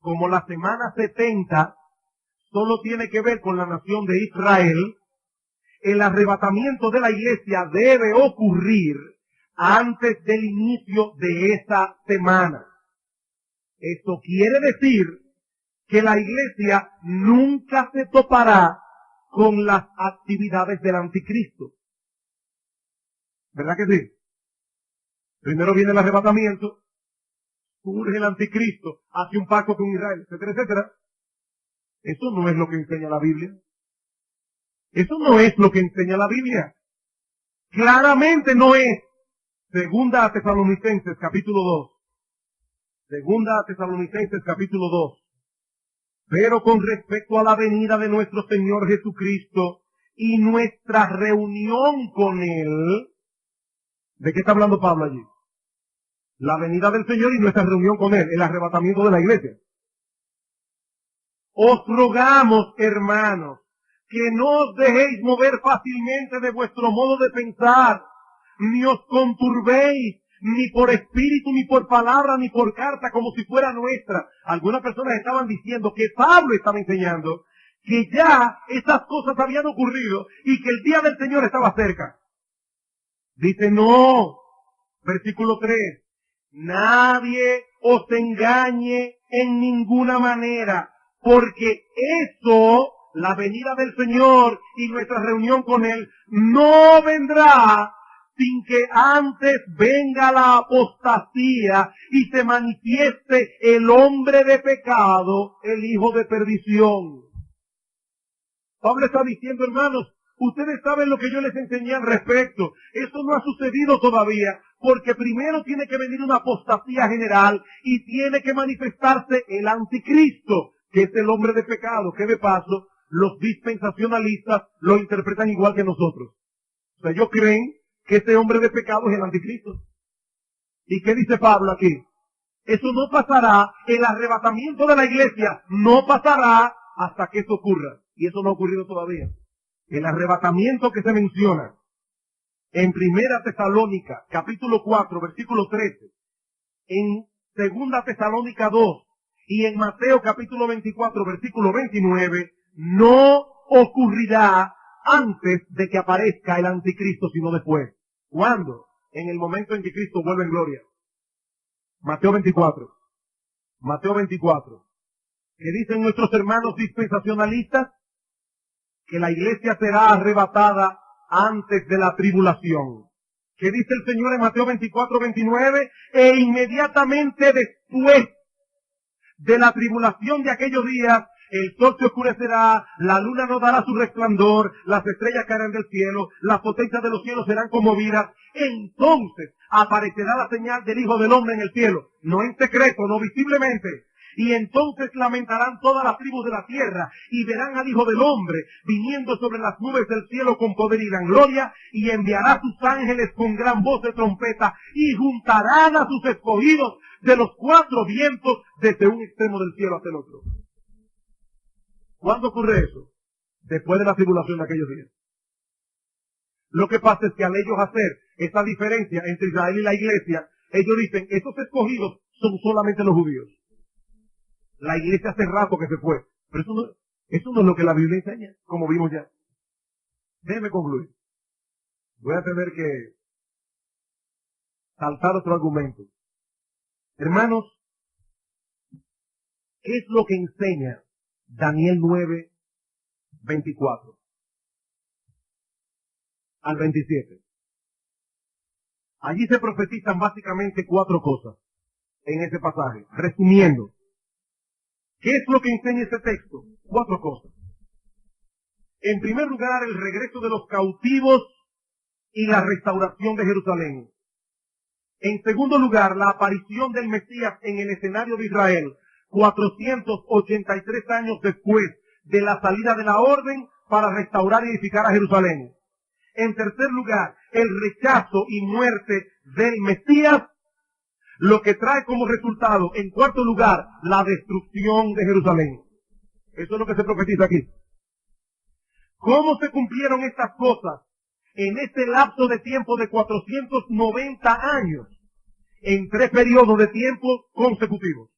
como la semana 70 solo tiene que ver con la nación de Israel, el arrebatamiento de la iglesia debe ocurrir antes del inicio de esa semana. Esto quiere decir que la iglesia nunca se topará con las actividades del anticristo. ¿Verdad que sí? Primero viene el arrebatamiento, surge el anticristo, hace un pacto con Israel, etcétera, etcétera. Eso no es lo que enseña la Biblia. Eso no es lo que enseña la Biblia. Claramente no es. Segunda a Tesalonicenses capítulo 2. Segunda a Tesalonicenses capítulo 2. Pero con respecto a la venida de nuestro Señor Jesucristo y nuestra reunión con Él, ¿de qué está hablando Pablo allí? La venida del Señor y nuestra reunión con Él, el arrebatamiento de la iglesia. Os rogamos, hermanos, que no os dejéis mover fácilmente de vuestro modo de pensar, ni os conturbéis, ni por espíritu, ni por palabra, ni por carta, como si fuera nuestra. Algunas personas estaban diciendo que Pablo estaba enseñando que ya estas cosas habían ocurrido y que el día del Señor estaba cerca. Dice, no, versículo 3, nadie os engañe en ninguna manera, porque eso, la venida del Señor y nuestra reunión con Él, no vendrá sin que antes venga la apostasía y se manifieste el hombre de pecado, el hijo de perdición. Pablo está diciendo, hermanos, ustedes saben lo que yo les enseñé al respecto. Eso no ha sucedido todavía, porque primero tiene que venir una apostasía general y tiene que manifestarse el anticristo, que es el hombre de pecado, que de paso los dispensacionalistas lo interpretan igual que nosotros. O sea, ellos creen que este hombre de pecado es el anticristo. ¿Y qué dice Pablo aquí? Eso no pasará, el arrebatamiento de la iglesia no pasará hasta que eso ocurra. Y eso no ha ocurrido todavía. El arrebatamiento que se menciona en Primera Tesalónica, capítulo 4, versículo 13, en Segunda Tesalónica 2 y en Mateo capítulo 24, versículo 29, no ocurrirá antes de que aparezca el anticristo, sino después. ¿Cuándo? En el momento en que Cristo vuelve en gloria. Mateo 24. Mateo 24. ¿Qué dicen nuestros hermanos dispensacionalistas? Que la iglesia será arrebatada antes de la tribulación. ¿Qué dice el Señor en Mateo 24, 29? E inmediatamente después de la tribulación de aquellos días, el sol se oscurecerá, la luna no dará su resplandor, las estrellas caerán del cielo, las potencias de los cielos serán conmovidas. Entonces aparecerá la señal del Hijo del Hombre en el cielo, no en secreto, no visiblemente. Y entonces lamentarán todas las tribus de la tierra y verán al Hijo del Hombre viniendo sobre las nubes del cielo con poder y gran gloria, y enviará a sus ángeles con gran voz de trompeta y juntarán a sus escogidos de los cuatro vientos desde un extremo del cielo hasta el otro. ¿Cuándo ocurre eso? Después de la tribulación de aquellos días. Lo que pasa es que al ellos hacer esa diferencia entre Israel y la iglesia, ellos dicen, esos escogidos son solamente los judíos. La iglesia hace rato que se fue. Pero eso no es lo que la Biblia enseña, como vimos ya. Déjeme concluir. Voy a tener que saltar otro argumento. Hermanos, ¿qué es lo que enseña Daniel 9, 24 al 27? Allí se profetizan básicamente cuatro cosas en ese pasaje. Resumiendo, ¿qué es lo que enseña este texto? Cuatro cosas. En primer lugar, el regreso de los cautivos y la restauración de Jerusalén. En segundo lugar, la aparición del Mesías en el escenario de Israel, 483 años después de la salida de la orden para restaurar y edificar a Jerusalén. En tercer lugar, el rechazo y muerte del Mesías, lo que trae como resultado, en cuarto lugar, la destrucción de Jerusalén. Eso es lo que se profetiza aquí. ¿Cómo se cumplieron estas cosas en este lapso de tiempo de 490 años? En tres periodos de tiempo consecutivos.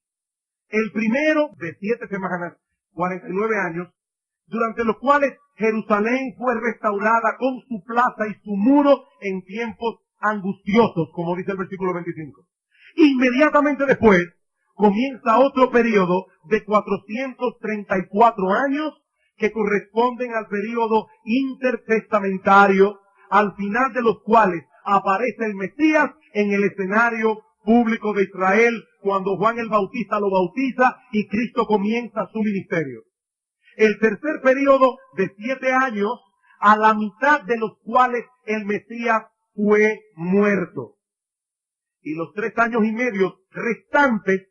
El primero de 7 semanas, 49 años, durante los cuales Jerusalén fue restaurada con su plaza y su muro en tiempos angustiosos, como dice el versículo 25. Inmediatamente después comienza otro periodo de 434 años que corresponden al periodo intertestamentario, al final de los cuales aparece el Mesías en el escenario público de Israel, cuando Juan el Bautista lo bautiza y Cristo comienza su ministerio. El tercer periodo de 7 años, a la mitad de los cuales el Mesías fue muerto. Y los 3 años y medio restantes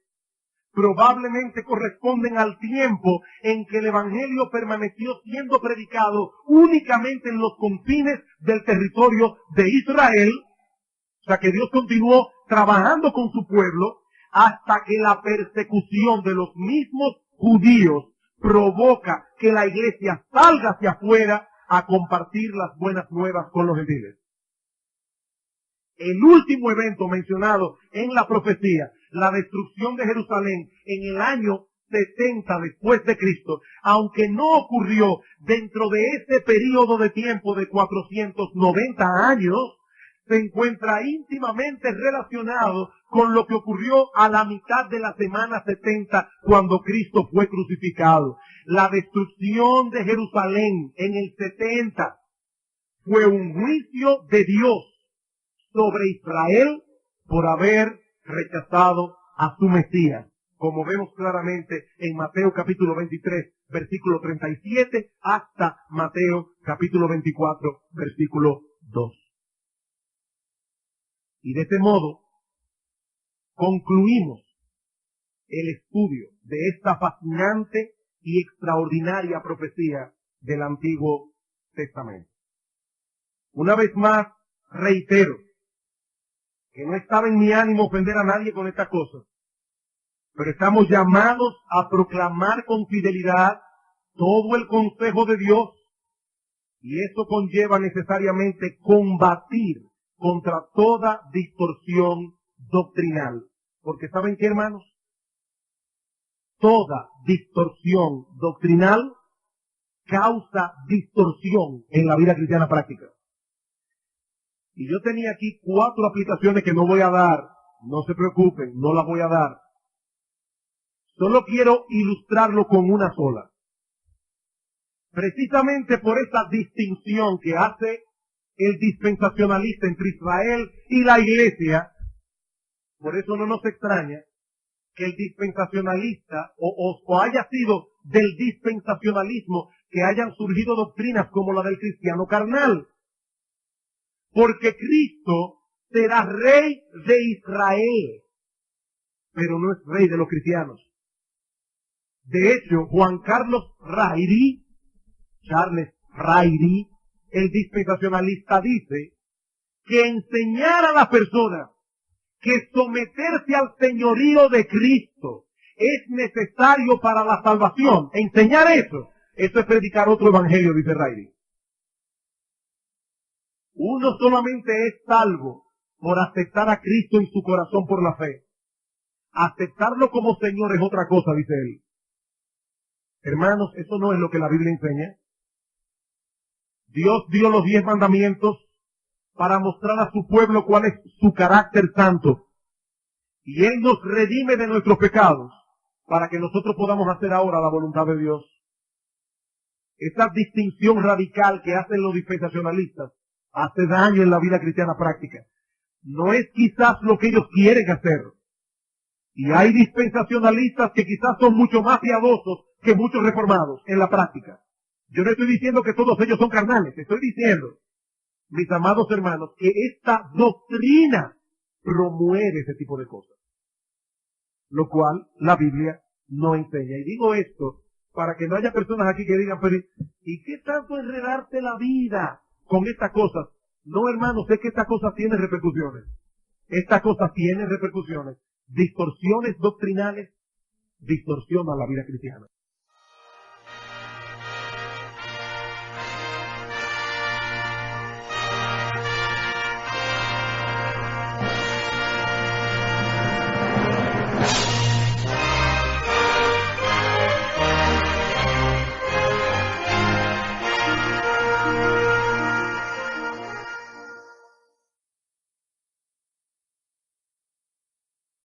probablemente corresponden al tiempo en que el Evangelio permaneció siendo predicado únicamente en los confines del territorio de Israel. O sea que Dios continuó trabajando con su pueblo hasta que la persecución de los mismos judíos provoca que la iglesia salga hacia afuera a compartir las buenas nuevas con los gentiles. El último evento mencionado en la profecía, la destrucción de Jerusalén en el año 70 después de Cristo, aunque no ocurrió dentro de ese periodo de tiempo de 490 años, se encuentra íntimamente relacionado con lo que ocurrió a la mitad de la semana 70 cuando Cristo fue crucificado. La destrucción de Jerusalén en el 70 fue un juicio de Dios sobre Israel por haber rechazado a su Mesías, como vemos claramente en Mateo capítulo 23, versículo 37, hasta Mateo capítulo 24, versículo 2. Y de este modo concluimos el estudio de esta fascinante y extraordinaria profecía del Antiguo Testamento. Una vez más, reitero que no estaba en mi ánimo ofender a nadie con estas cosas, pero estamos llamados a proclamar con fidelidad todo el consejo de Dios, y eso conlleva necesariamente combatir contra toda distorsión doctrinal. Porque ¿saben qué, hermanos? Toda distorsión doctrinal causa distorsión en la vida cristiana práctica. Y yo tenía aquí 4 aplicaciones que no voy a dar. No se preocupen, no las voy a dar. Solo quiero ilustrarlo con una sola. Precisamente por esa distinción que hace el dispensacionalista entre Israel y la iglesia, por eso no nos extraña que el dispensacionalista o haya sido del dispensacionalismo que hayan surgido doctrinas como la del cristiano carnal. Porque Cristo será rey de Israel, pero no es rey de los cristianos. De hecho, Charles Rairi, el dispensacionalista, dice que enseñar a la persona que someterse al señorío de Cristo es necesario para la salvación. Enseñar eso es predicar otro evangelio, dice Rairi. Uno solamente es salvo por aceptar a Cristo en su corazón por la fe. Aceptarlo como Señor es otra cosa, dice él. Hermanos, eso no es lo que la Biblia enseña. Dios dio los 10 mandamientos para mostrar a su pueblo cuál es su carácter santo. Y Él nos redime de nuestros pecados para que nosotros podamos hacer ahora la voluntad de Dios. Esa distinción radical que hacen los dispensacionalistas hace daño en la vida cristiana práctica. No es quizás lo que ellos quieren hacer. Y hay dispensacionalistas que quizás son mucho más piadosos que muchos reformados en la práctica. Yo no estoy diciendo que todos ellos son carnales, estoy diciendo, mis amados hermanos, que esta doctrina promueve ese tipo de cosas, lo cual la Biblia no enseña. Y digo esto para que no haya personas aquí que digan, pero ¿y qué tanto enredarte la vida con estas cosas? No, hermanos, sé que estas cosas tienen repercusiones. Estas cosas tienen repercusiones. Distorsiones doctrinales distorsionan la vida cristiana.